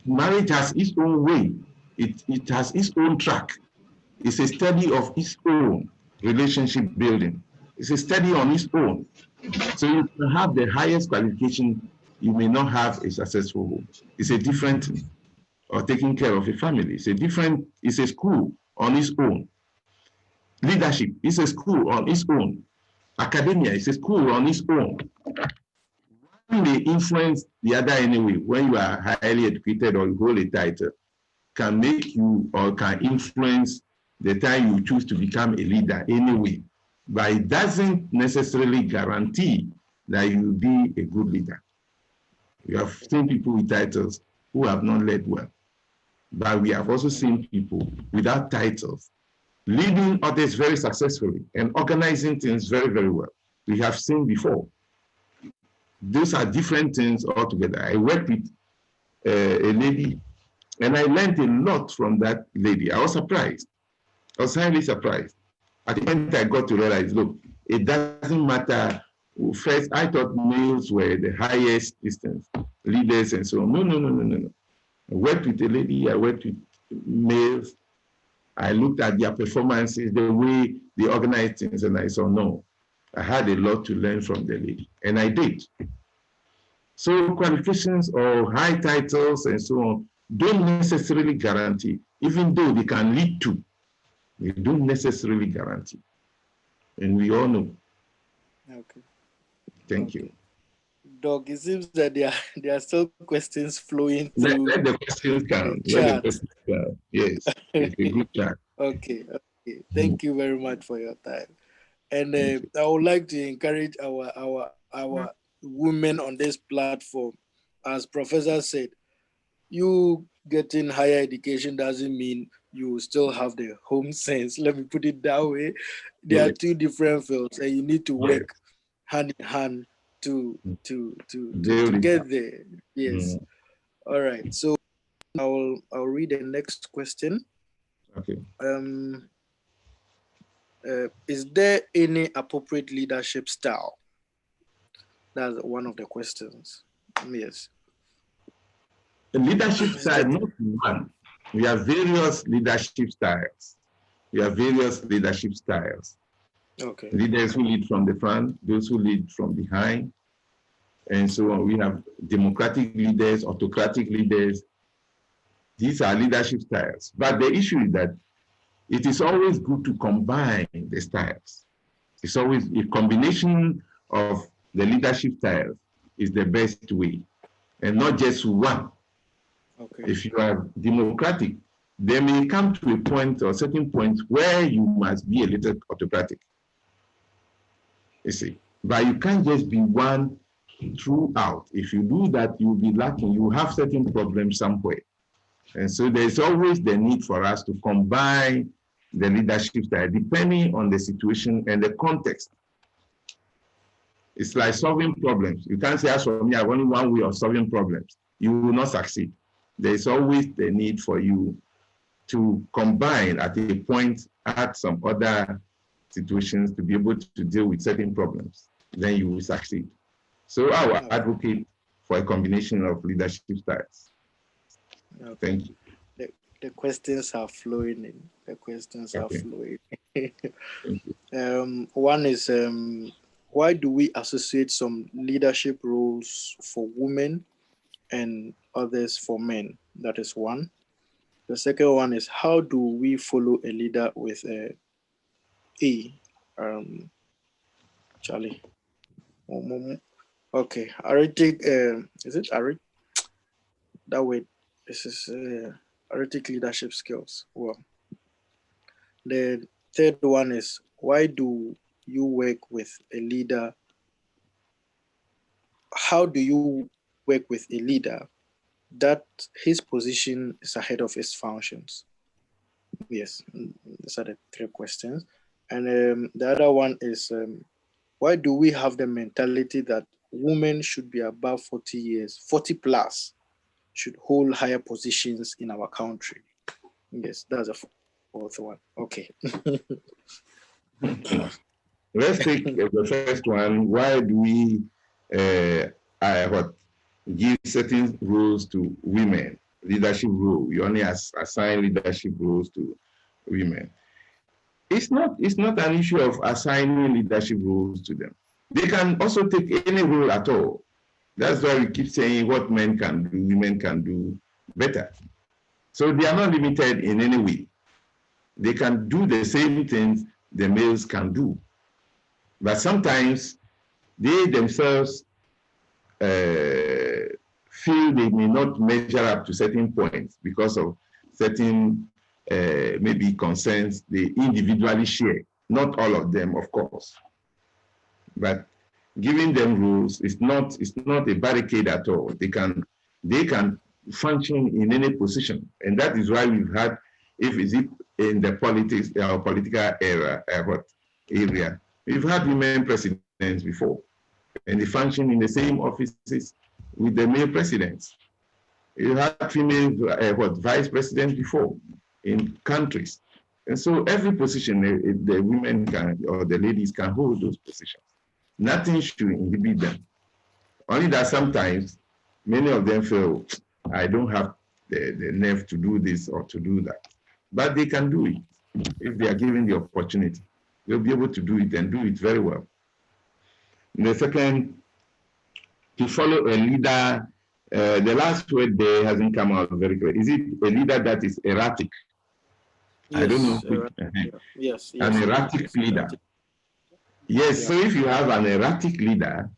Marriage has its own way. It has its own track. It's a study of its own relationship building. It's a study on its own. So you can have the highest qualification, you may not have a successful home. It's a different thing. Or taking care of a family. It's a school on its own. Leadership is a school on its own. Academia is a school on its own. One may influence the other anyway. When you are highly educated or you hold a title, can make you or can influence the time you choose to become a leader anyway. But it doesn't necessarily guarantee that you will be a good leader. You have seen people with titles who have not led well. But we have also seen people without titles leading others very successfully and organizing things very, very well. We have seen before. Those are different things altogether. I worked with a lady and I learned a lot from that lady. I was surprised. I was highly surprised. At the end, I got to realize, look, it doesn't matter. First, I thought males were the highest distance leaders and so on. No. I worked with a lady, I worked with males. I looked at their performances, the way they organized things, and I saw, no, I had a lot to learn from the lady, and I did. So qualifications or high titles and so on don't necessarily guarantee, even though they can lead to, they don't necessarily guarantee. And we all know. Okay. Thank you. Doc, it seems that there are still questions flowing through. Let the questions come. Let the questions come. Yes, it's a good chat. Okay. Thank you very much for your time. And I would like to encourage our women on this platform. As Professor said, you getting higher education doesn't mean you still have the home sense. Let me put it that way. There are two different fields, and you need to work hand in hand to get there. Yes. All right. So I'll read the next question. Okay. Is there any appropriate leadership style? That's one of the questions. Yes. The leadership style, not one. We have various leadership styles. Okay. Leaders who lead from the front, those who lead from behind, and so on. We have democratic leaders, autocratic leaders. These are leadership styles. But the issue is that it is always good to combine the styles. It's always a combination of the leadership styles is the best way, and not just one. Okay. If you are democratic, there may come to a point or certain point where you must be a little autocratic. You see, but you can't just be one throughout. If you do that, you'll be lacking. You have certain problems somewhere. And so there's always the need for us to combine the leadership style depending on the situation and the context. It's like solving problems. You can't say, as for me, I have only one way of solving problems. You will not succeed. There's always the need for you to combine at a point, add some other situations to be able to deal with certain problems. Then you will succeed. So I will advocate for a combination of leadership styles. Okay. Thank you. The questions are flowing in. One is, why do we associate some leadership roles for women and others for men? That is one. The second one is, how do we follow a leader with Charlie? Okay, arithmetic. Is it arithmetic? That way, this is arithmetic leadership skills. Well, the third one is, why do you work with a leader? How do you work with a leader that his position is ahead of his functions? Yes, these are the 3 questions. And the other one is, why do we have the mentality that women should be above 40 years, 40 plus, should hold higher positions in our country? Yes, that's a 4th one. Okay. Let's take the first one. Why do we give certain roles to women? Leadership role. You only assign leadership roles to women. It's not an issue of assigning leadership roles to them. They can also take any role at all. That's why we keep saying what men can do, women can do better. So they are not limited in any way. They can do the same things the males can do. But sometimes they themselves feel they may not measure up to certain points because of certain maybe concerns they individually share. Not all of them, of course. But giving them rules is not a barricade at all. They can function in any position, and that is why we've had, if is it in the politics or political area, we've had women presidents before, and they function in the same offices with the male presidents. You had female vice presidents before in countries, and so every position the women can or the ladies can hold those positions. Nothing should inhibit them. Only that sometimes many of them feel, I don't have the nerve to do this or to do that. But they can do it if they are given the opportunity. They'll be able to do it and do it very well. And the second, to follow a leader, the last word there hasn't come out very clear. Is it a leader that is erratic? Yes, I don't know. Yes. An erratic leader. Yes, so if you have an erratic leader,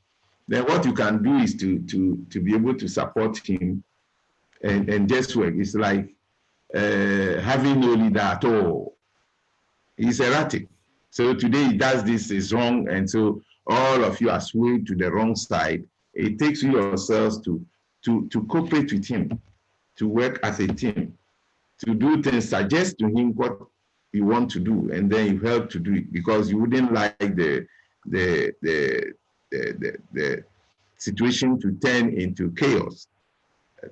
then what you can do is to be able to support him and just work. It's like having no leader at all. He's erratic. So today he does this, is wrong, and so all of you are swayed to the wrong side. It takes you yourselves to cooperate with him, to work as a team, to do things, suggest to him what you want to do, and then you help to do it, because you wouldn't like the situation to turn into chaos,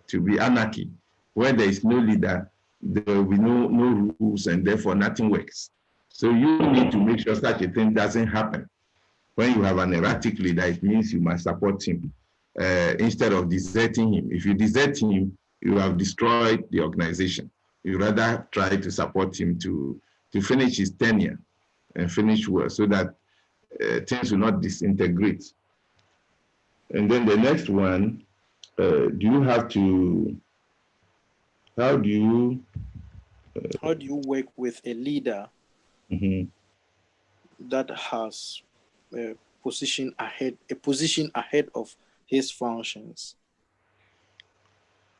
to be anarchy. Where there is no leader, there will be no rules, and therefore nothing works. So you need to make sure such a thing doesn't happen. When you have an erratic leader, it means you must support him instead of deserting him. If you desert him, you have destroyed the organization. You rather try to support him to finish his tenure and finish well, so that things will not disintegrate. And then the next one, how do you work with a leader that has a position ahead of his functions?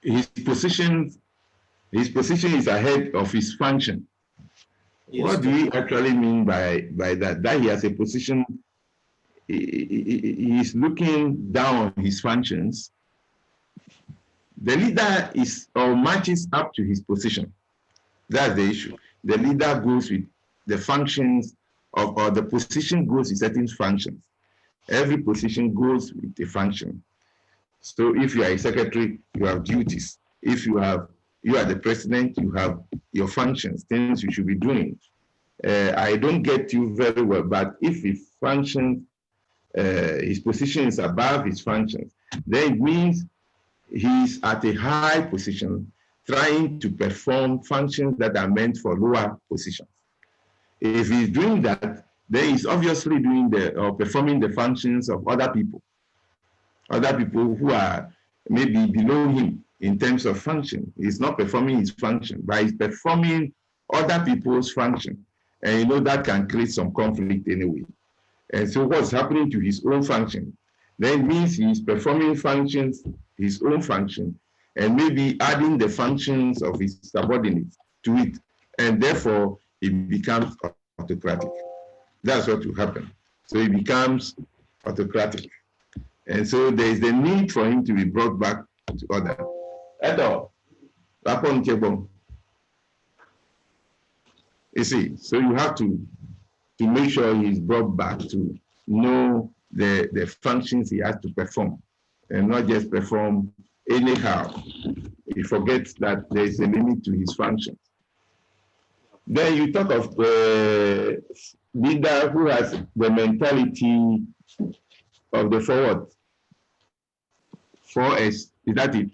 His position is ahead of his function. Yes. What do we actually mean by that? That he has a position, he is looking down on his functions. The leader is or matches up to his position. That's the issue. The leader goes with the functions or the position goes with certain functions. Every position goes with a function. So if you are a secretary, you have duties. If you are the president, you have your functions, things you should be doing. I don't get you very well, but if his functions, his position is above his functions, then it means he's at a high position trying to perform functions that are meant for lower positions. If he's doing that, then he's obviously doing or performing the functions of other people who are maybe below him in terms of function. He's not performing his function, but he's performing other people's function. And you know that can create some conflict anyway. And so what's happening to his own function? Then it means he's performing functions, his own function, and maybe adding the functions of his subordinates to it. And therefore, it becomes autocratic. That's what will happen. So it becomes autocratic. And so there is the need for him to be brought back to order. You see, so you have to make sure he's brought back to know the functions he has to perform and not just perform anyhow. He forgets that there is a limit to his functions. Then you talk of the leader who has the mentality of the forward. 4S, is that it?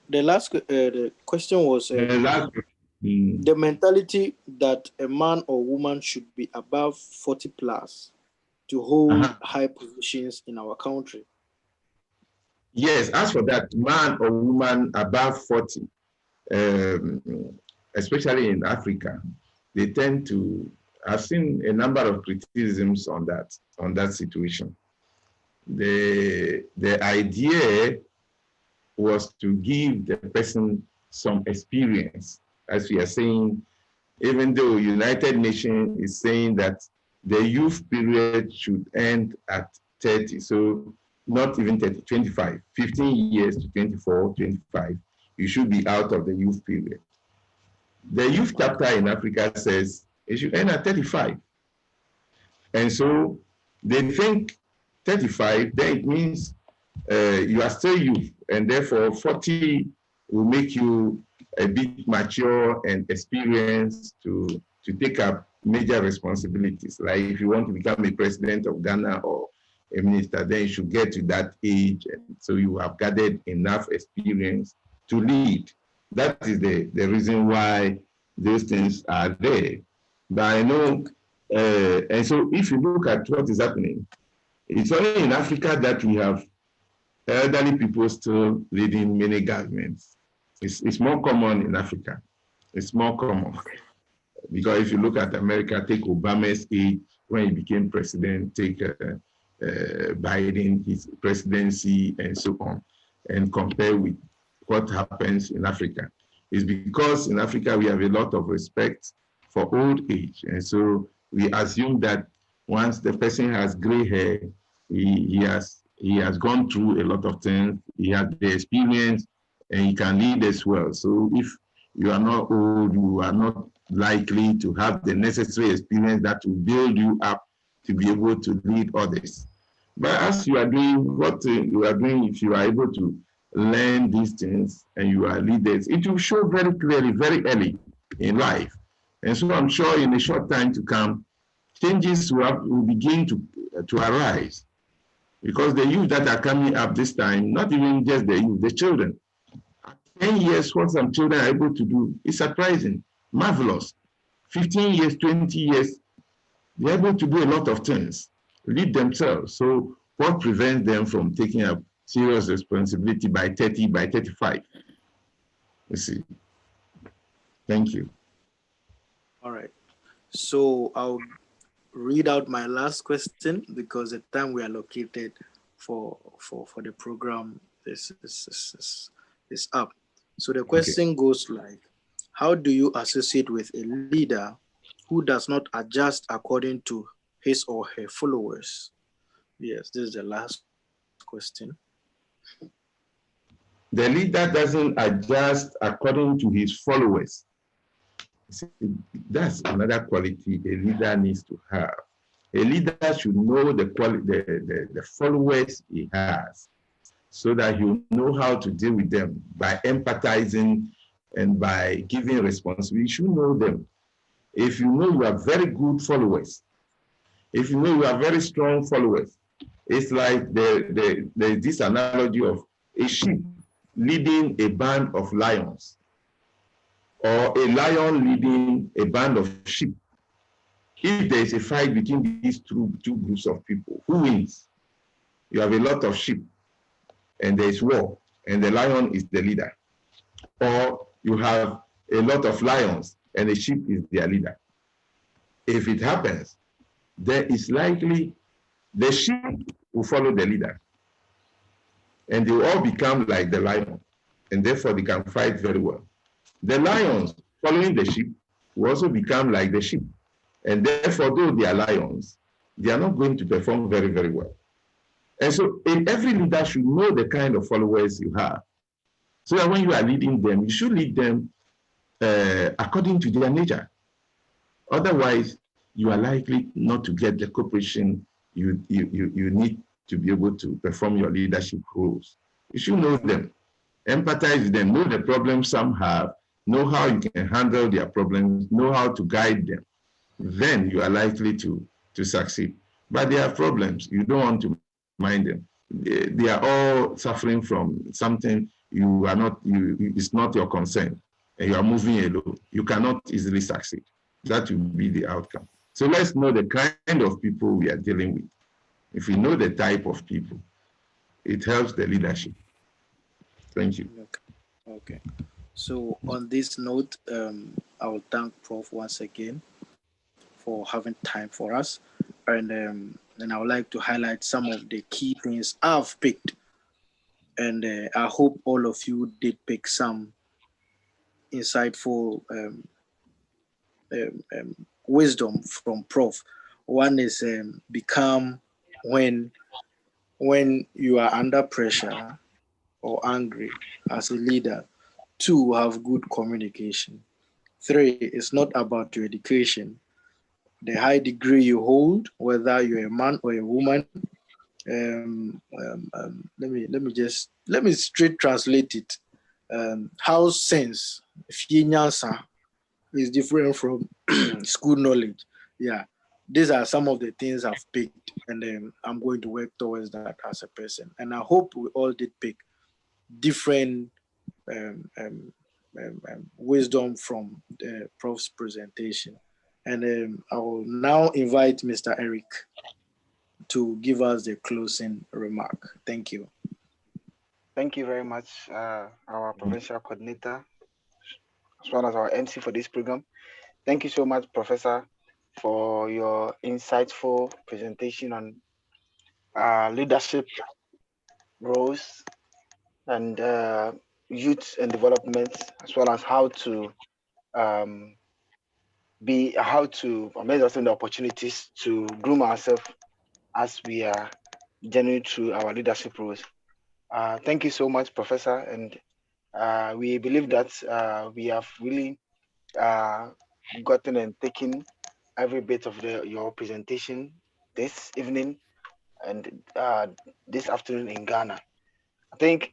The last the question was the mentality that a man or woman should be above 40 plus to hold high positions in our country. Yes, as for that, man or woman above 40, especially in Africa, they tend to, I've seen a number of criticisms on that situation. The idea was to give the person some experience. As we are saying, even though United Nations is saying that the youth period should end at 30, so not even 30, 25, 15 years to 24, 25, you should be out of the youth period. The youth chapter in Africa says it should end at 35. And so they think 35, then it means you are still youth, and therefore 40 will make you a bit mature and experienced to take up major responsibilities. Like if you want to become a president of Ghana or a minister, then you should get to that age, and so you have gathered enough experience to lead. That is the reason why those things are there. But I know, and so if you look at what is happening, it's only in Africa that we have elderly people still leading many governments. It's more common in Africa. It's more common. Because if you look at America, take Obama's age when he became president, take Biden, his presidency, and so on, and compare with what happens in Africa. It's because in Africa we have a lot of respect for old age. And so we assume that once the person has gray hair, he has gone through a lot of things, he has the experience, and he can lead as well. So if you are not old, you are not likely to have the necessary experience that will build you up to be able to lead others. But as you are doing what you are doing, if you are able to learn these things and you are leaders, it will show very clearly, very early in life. And so I'm sure in a short time to come, changes will begin to arise. Because the youth that are coming up this time, not even just the youth, the children. 10 years, what some children are able to do is surprising, marvelous. 15 years, 20 years, they're able to do a lot of things, lead themselves. So what prevents them from taking up serious responsibility by 30, by 35? You see. Thank you. All right. So I'll read out my last question because the time we allocated for the program is up. So the question goes like, how do you associate with a leader who does not adjust according to his or her followers? Yes, this is the last question. The leader doesn't adjust according to his followers. See, that's another quality a leader needs to have. A leader should know the followers he has, so that he'll know how to deal with them by empathizing and by giving responsibility. You should know them. If you know you have very good followers, if you know you have very strong followers, it's like there's this analogy of a sheep leading a band of lions, or a lion leading a band of sheep. If there is a fight between these two groups of people, who wins? You have a lot of sheep, and there is war, and the lion is the leader. Or you have a lot of lions, and the sheep is their leader. If it happens, then it's likely the sheep will follow the leader, and they will all become like the lion, and therefore they can fight very well. The lions following the sheep will also become like the sheep. And therefore, though they are lions, they are not going to perform very, very well. And so in every leader should know the kind of followers you have. So that when you are leading them, you should lead them according to their nature. Otherwise, you are likely not to get the cooperation you need to be able to perform your leadership roles. You should know them, empathize with them, know the problems some have, know how you can handle their problems, know how to guide them. Then you are likely to succeed. But they have problems. You don't want to mind them. They are all suffering from something you are not, it's not your concern, and you are moving alone. You cannot easily succeed. That will be the outcome. So let's know the kind of people we are dealing with. If we know the type of people, it helps the leadership. Thank you. Okay. So on this note, I will thank Prof once again for having time for us. And I would like to highlight some of the key things I've picked. And I hope all of you did pick some insightful wisdom from Prof. One is become when you are under pressure or angry as a leader. 2, have good communication. 3, it's not about your education, the high degree you hold, whether you're a man or a woman. Let me straight translate it. House sense, is different from school knowledge. Yeah, these are some of the things I've picked, and I'm going to work towards that as a person. And I hope we all did pick different wisdom from the Prof's presentation. And I will now invite Mr. Eric to give us the closing remark. Thank you. Thank you very much, our provincial coordinator, as well as our MC for this program. Thank you so much, Professor, for your insightful presentation on leadership roles and youth and development, as well as how to make us the opportunities to groom ourselves as we are journeying through our leadership roles. Thank you so much, Professor, and we believe that we have really gotten and taken every bit of your presentation this evening and this afternoon in Ghana. I think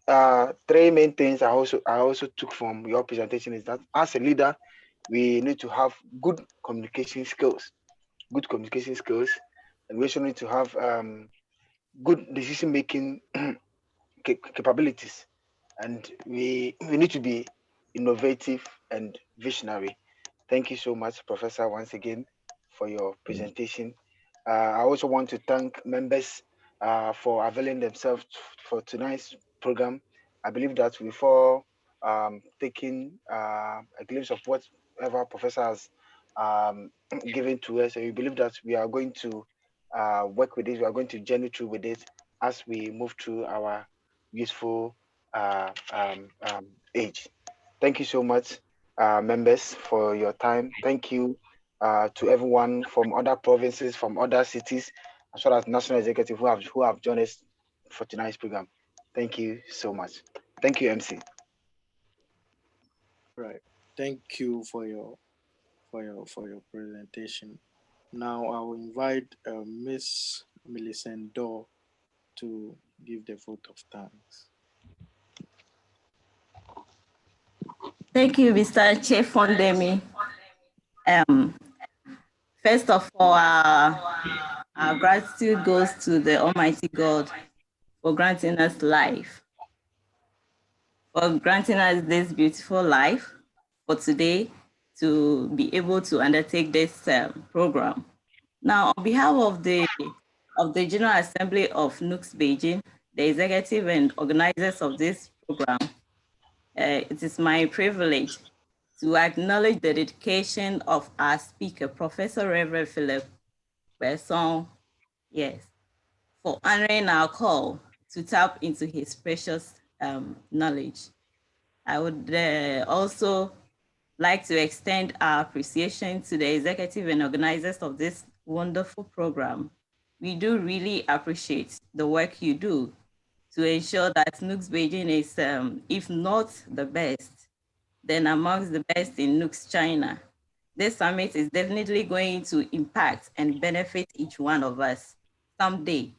3 main things I also took from your presentation is that as a leader, we need to have good communication skills, and we also need to have good decision-making capabilities, and we need to be innovative and visionary. Thank you so much, Professor, once again for your presentation. I also want to thank members for availing themselves for tonight's program. I believe that before taking a glimpse of whatever Professor has given to us, we believe that we are going to work with it. We are going to journey through with it as we move through our useful age. Thank you so much, members, for your time. Thank you to everyone from other provinces, from other cities, as well as national executive who have joined us for tonight's program. Thank you so much. Thank you, MC. Right. Thank you for your presentation. Now I will invite Miss Millicent Dorr to give the vote of thanks. Thank you, Mr. Chief Fondemi. First of all, our gratitude goes to the Almighty God for granting us life, for granting us this beautiful life for today to be able to undertake this program. Now, on behalf of the General Assembly of NUGS-Beijing, the executive and organizers of this program, it is my privilege to acknowledge the dedication of our speaker, Professor Reverend Philip Besson, yes, for honoring our call to tap into his precious knowledge. I would also like to extend our appreciation to the executive and organizers of this wonderful program. We do really appreciate the work you do to ensure that NUGS-Beijing is, if not the best, then amongst the best in NUGS-CHINA. This summit is definitely going to impact and benefit each one of us someday.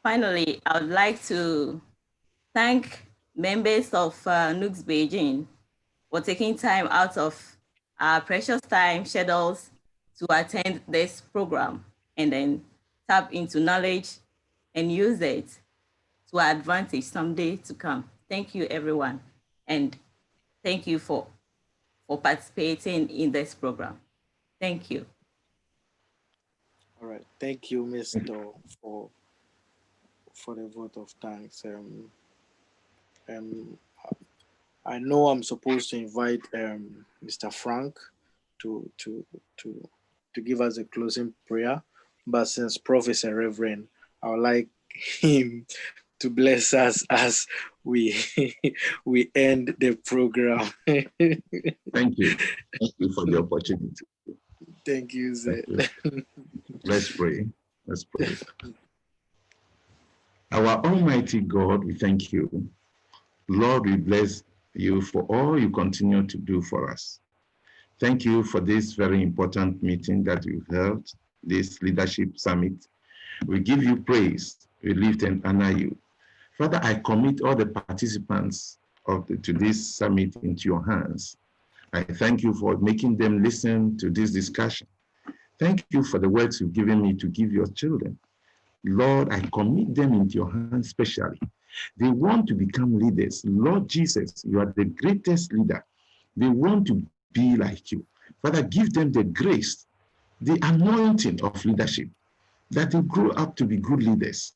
Finally, I would like to thank members of NUGS-Beijing for taking time out of our precious time schedules to attend this program and then tap into knowledge and use it to our advantage someday to come. Thank you, everyone. And thank you for participating in this program. Thank you. All right. Thank you, Mr. for the vote of thanks. I know I'm supposed to invite Mr. Frank to give us a closing prayer, but since Prof is a reverend, I would like him to bless us as we we end the program. Thank you. Thank you for the opportunity. Thank you, sir. Thank you. Let's pray. Let's pray. Our Almighty God, we thank you. Lord, we bless you for all you continue to do for us. Thank you for this very important meeting that you've held, this leadership summit. We give you praise, we lift and honor you. Father, I commit all the participants to this summit into your hands. I thank you for making them listen to this discussion. Thank you for the words you've given me to give your children. Lord, I commit them into your hands specially. They want to become leaders. Lord Jesus, you are the greatest leader. They want to be like you. Father, give them the grace, the anointing of leadership, that they grow up to be good leaders.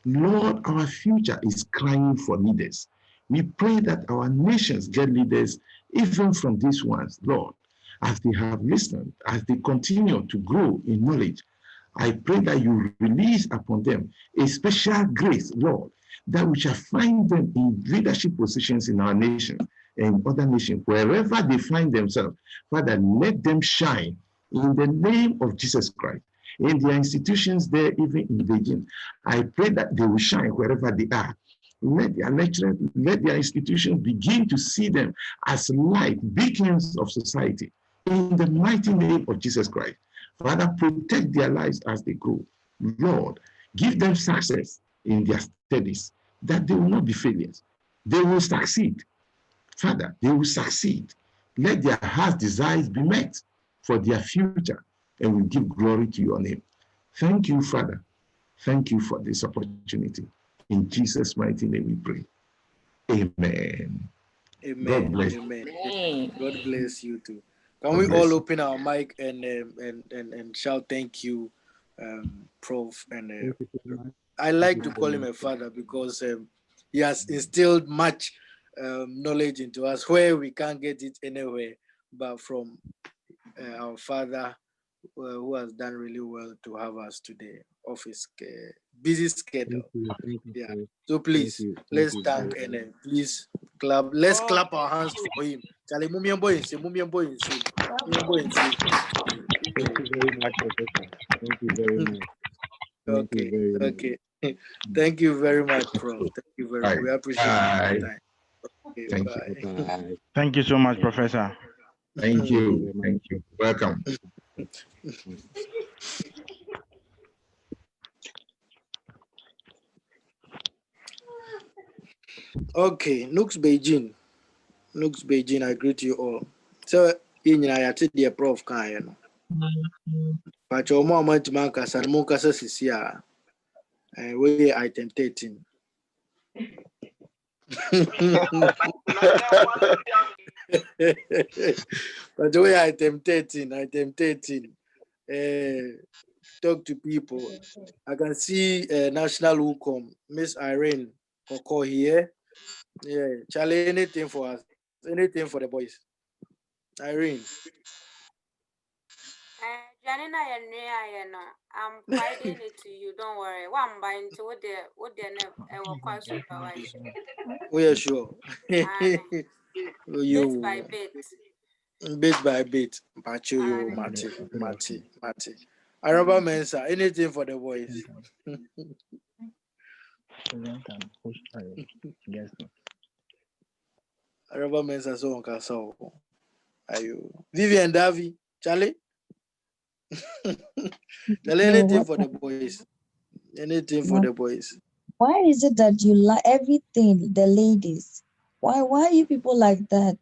Lord, our future is crying for leaders. We pray that our nations get leaders, even from these ones, Lord, as they have listened, as they continue to grow in knowledge. I pray that you release upon them a special grace, Lord, that we shall find them in leadership positions in our nation and other nations, wherever they find themselves. Father, let them shine in the name of Jesus Christ. In their institutions there, even in Beijing, I pray that they will shine wherever they are. Let their lecturers, let their institutions begin to see them as light beacons of society. In the mighty name of Jesus Christ. Father, protect their lives as they grow. Lord, give them success in their studies, that they will not be failures. They will succeed. Father, they will succeed. Let their heart's desires be met for their future, and we give glory to your name. Thank you, Father. Thank you for this opportunity. In Jesus' mighty name we pray. Amen. Amen. God bless. Amen. God bless you too. Can we all open our mic and shout thank you, Prof? And I like to call him a father because he has instilled much knowledge into us where we can't get it anywhere but from our father, who has done really well to have us today off his busy schedule. Yeah. So please, let's thank and please clap. Let's clap our hands for him. Thank you very much, Professor. Thank you very much. Okay. Thank you very much, Prof. Thank you very much. We appreciate your time. Okay, Thank bye. you. Bye. Thank you so much, Professor. Thank you. Thank you. Welcome. Okay, NUGS-Beijing. NUGS-Beijing, I greet you all. So, in United, the Prof. Kayan. But your mom went to Mancas and Moncas Sisia. We item 13. But the way item 13, talk to people. I can see National Wukong, Miss Irene Koko here. Yeah, Charlie, anything for us, anything for the boys. Irene. Janina, I'm providing it to you. Don't worry. One by into what their name, I will quite supervise. We are sure. Bit by bit. Bit by bit. Pacho you, Mati. Araba Mensa, anything for the boys. Araba Mensa so on Castle. Are you Vivian Davy? Charlie? Tell anything for the boys. Anything for the boys. Why is it that you like everything, the ladies? Why you people like that?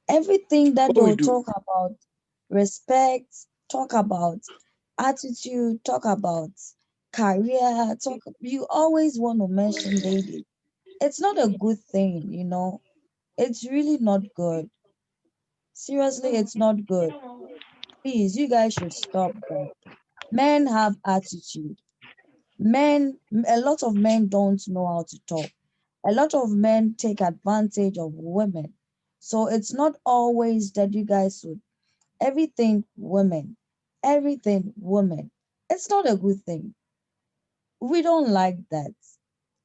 Everything that they'll talk about respect, talk about attitude, talk about career, you always want to mention ladies. It's not a good thing, you know. It's really not good. Seriously, it's not good. Please, you guys should stop that. Men have attitude. A lot of men don't know how to talk. A lot of men take advantage of women. So it's not always that you guys would everything women. It's not a good thing. We don't like that.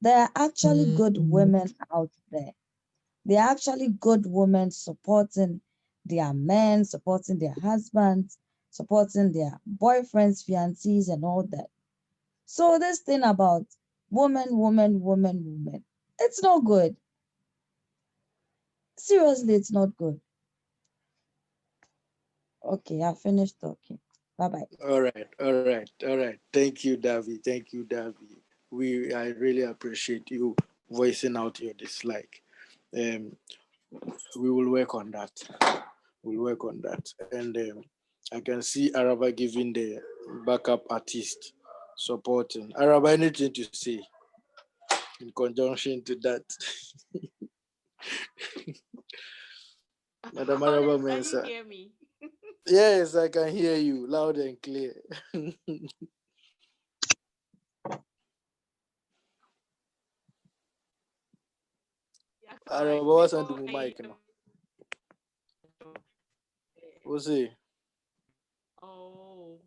There are actually good women out there. There are actually good women supporting their men, supporting their husbands, supporting their boyfriends, fiancés, and all that. So this thing about woman, it's not good. Seriously, it's not good. Okay, I finished talking. Bye-bye. All right. Thank you, Davy. I really appreciate you voicing out your dislike. We will work on that. And I can see Araba giving the backup artist supporting. Araba, anything to say in conjunction to that? Madam Araba Mensa. Can you hear me? Yes, I can hear you loud and clear. Araba, what's on the mic now? What's it? Oh.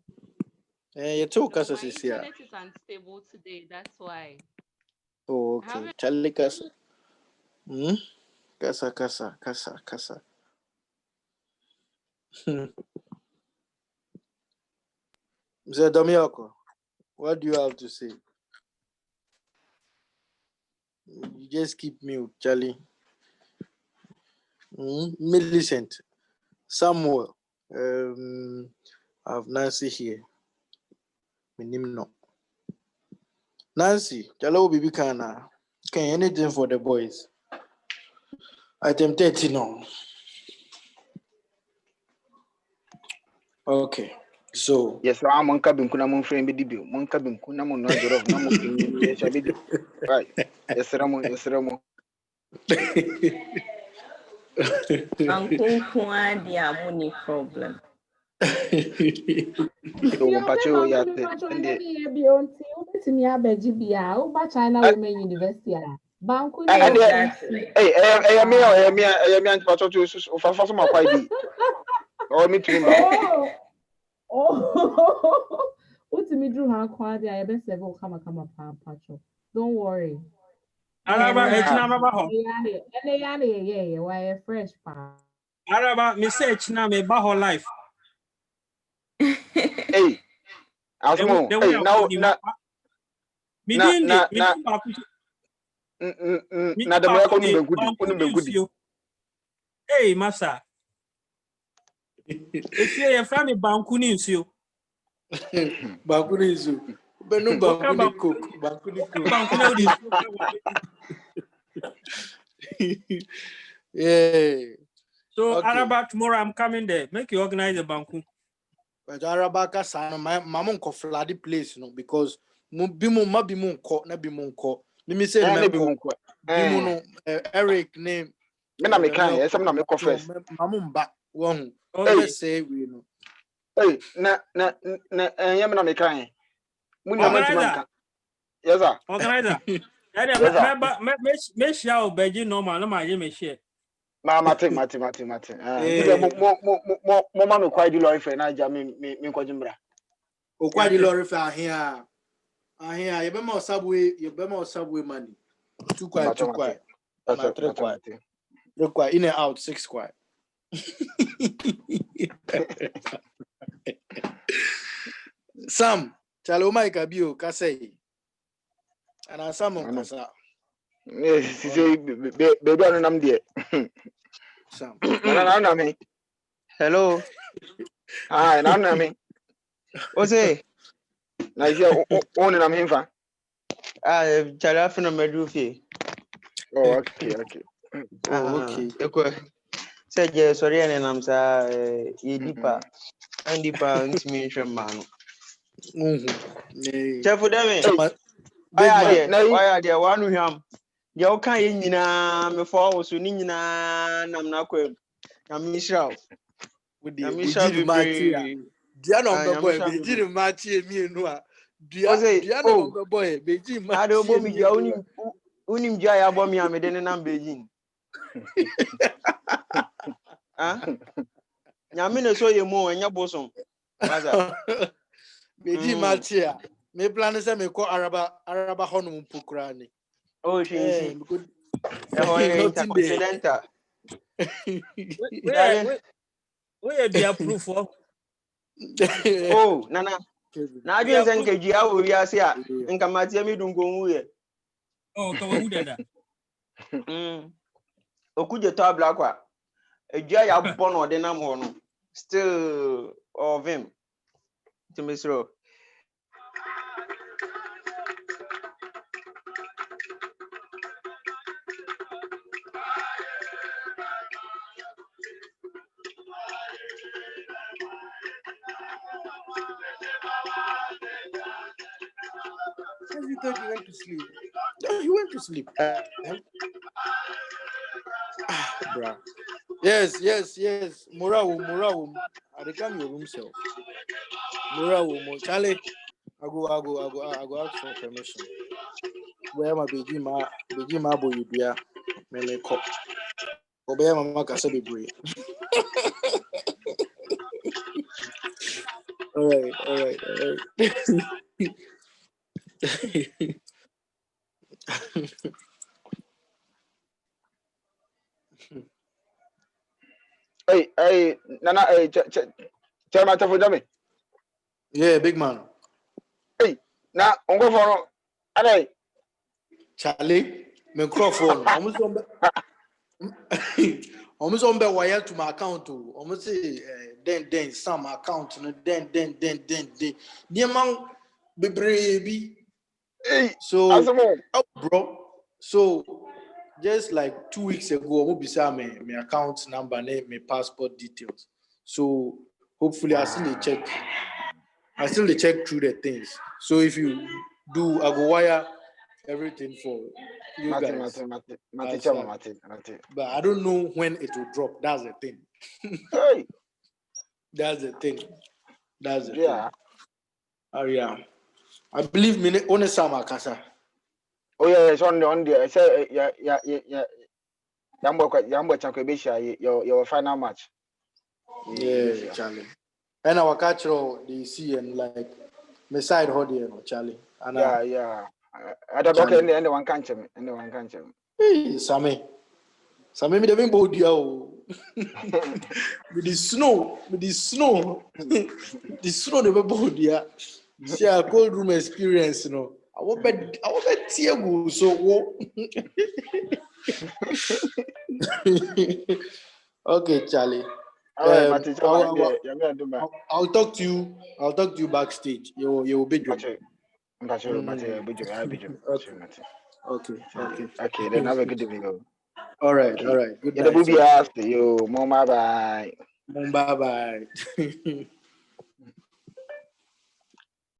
You took us My as here. internet is unstable today, that's why. Oh, okay. Charlie Casa. Casa. Mr. Domioko, what do you have to say? You just keep mute, Charlie. Millicent, Samuel, I have Nancy here. No. Nancy, Jalo Bibi Kana. Can anything for the boys? Item 30 no. Okay. So yes, I'm on cabin kuna mon friend bidibio. Mon cabin kuna mon no jorof na mo kin shabibi. Right. Yes, Ramo. Money problem. Pacho ya China Women University. Banku hey, Pacho to for some quite be. Or me to him. What's me drew her quad? I best ever come Pacho. Don't worry. Araba, yeah, why fresh pa. Araba, me say China me baho life. Hey, Asmo. Hey, now, Hey, massa. If you friend me bankuni nsuo. Bankuni nsuo. Benu bankuni cook. Bankuni Yeah. So okay. Araba, tomorrow I'm coming there. Make you organize the banku. But Araba kasano mamon ko fladi place no because bimu ko na bimu ko. Mimi say bimu no Eric name. Me na me kan, yes, na me ko first. Mamon ba won. Let's say we know. Hey, na yam na me kan. Muni na manka. Yes sir. Organizer. Me share Beijing normal no ma me share. Mate. Mo ma me kwai di lorry fe na ja me ko jimbra. O kwai di lorry fe ahia. You be more subway money. Too quiet. Require in and out 6 quite. Sam, Chalo Mike Abio Kasei. And I Sam on Kasa. Yes, baby, I'm there. Sam. Hello. Hi, I'm me. What's it? Now you're owning I'm here. Chalafino Medufi. Oh, okay. Okay. Say, sorry, and I'm sorry, Edipa. And Edipa, intimation man. Careful, Demi. Why are there one with him? You can't in before was winning I'm not quite. I'm Michelle. With the Michelle. Diana boy, Beijing match me no. Diana boy, Beijing match. I don't me unim jaya bomi amede na Beijing. Ah? Nyame na so ye mo enya bosom. Maza. Beijing match ya. Me plan say me ko araba honum pukura ni. Oh, she. Intercontinental. Where be proof of? Oh, Nana. Now I just think Gia will be as here. And come at me don't go away. Oh, come on, who did that? Okuja tab black. A Jaya born or the number still of him. To Miss Rowe. You thought you went to sleep? No, you went to sleep. Bruh. Yes. Morale. I come your room self. Morale, Charlie. I go ask for permission. Where my Beijing boy you be? Me cop. Obey my mama can say be brave. All right. Hey, Nana, hey, Chairman Tafujami. Yeah, big man. Hey, now, on go for Hey, Charlie, microphone. Almost on the wire to my account too. Almost say then some account then. Dear man, be brave. So, bro. So, just like 2 weeks ago, I will be saying my account number, name, my passport details. So, hopefully, I still check through the things. So, if you do, I go wire everything for you guys. But I don't know when it will drop. That's the thing. Hey, that's the thing. Thing. Oh yeah. I believe me on Sama Kasa. Oh yeah, it's on the. I say yeah. Yambo Chankobisha, your final match. Yeah, Charlie. And our culture they see and like my side hodie, Charlie. And yeah. I don't know anyone can check me. Hey, Sammy, me the bimbo dio. With the snow, the snow the bimbo dia. See a cold room experience, you know. I will bet Tiago so. Okay, Charlie. I'll talk to you. I'll talk to you backstage. You will be good. Okay. Then have a good evening. All right. Good night. You, Mama, bye. Bye.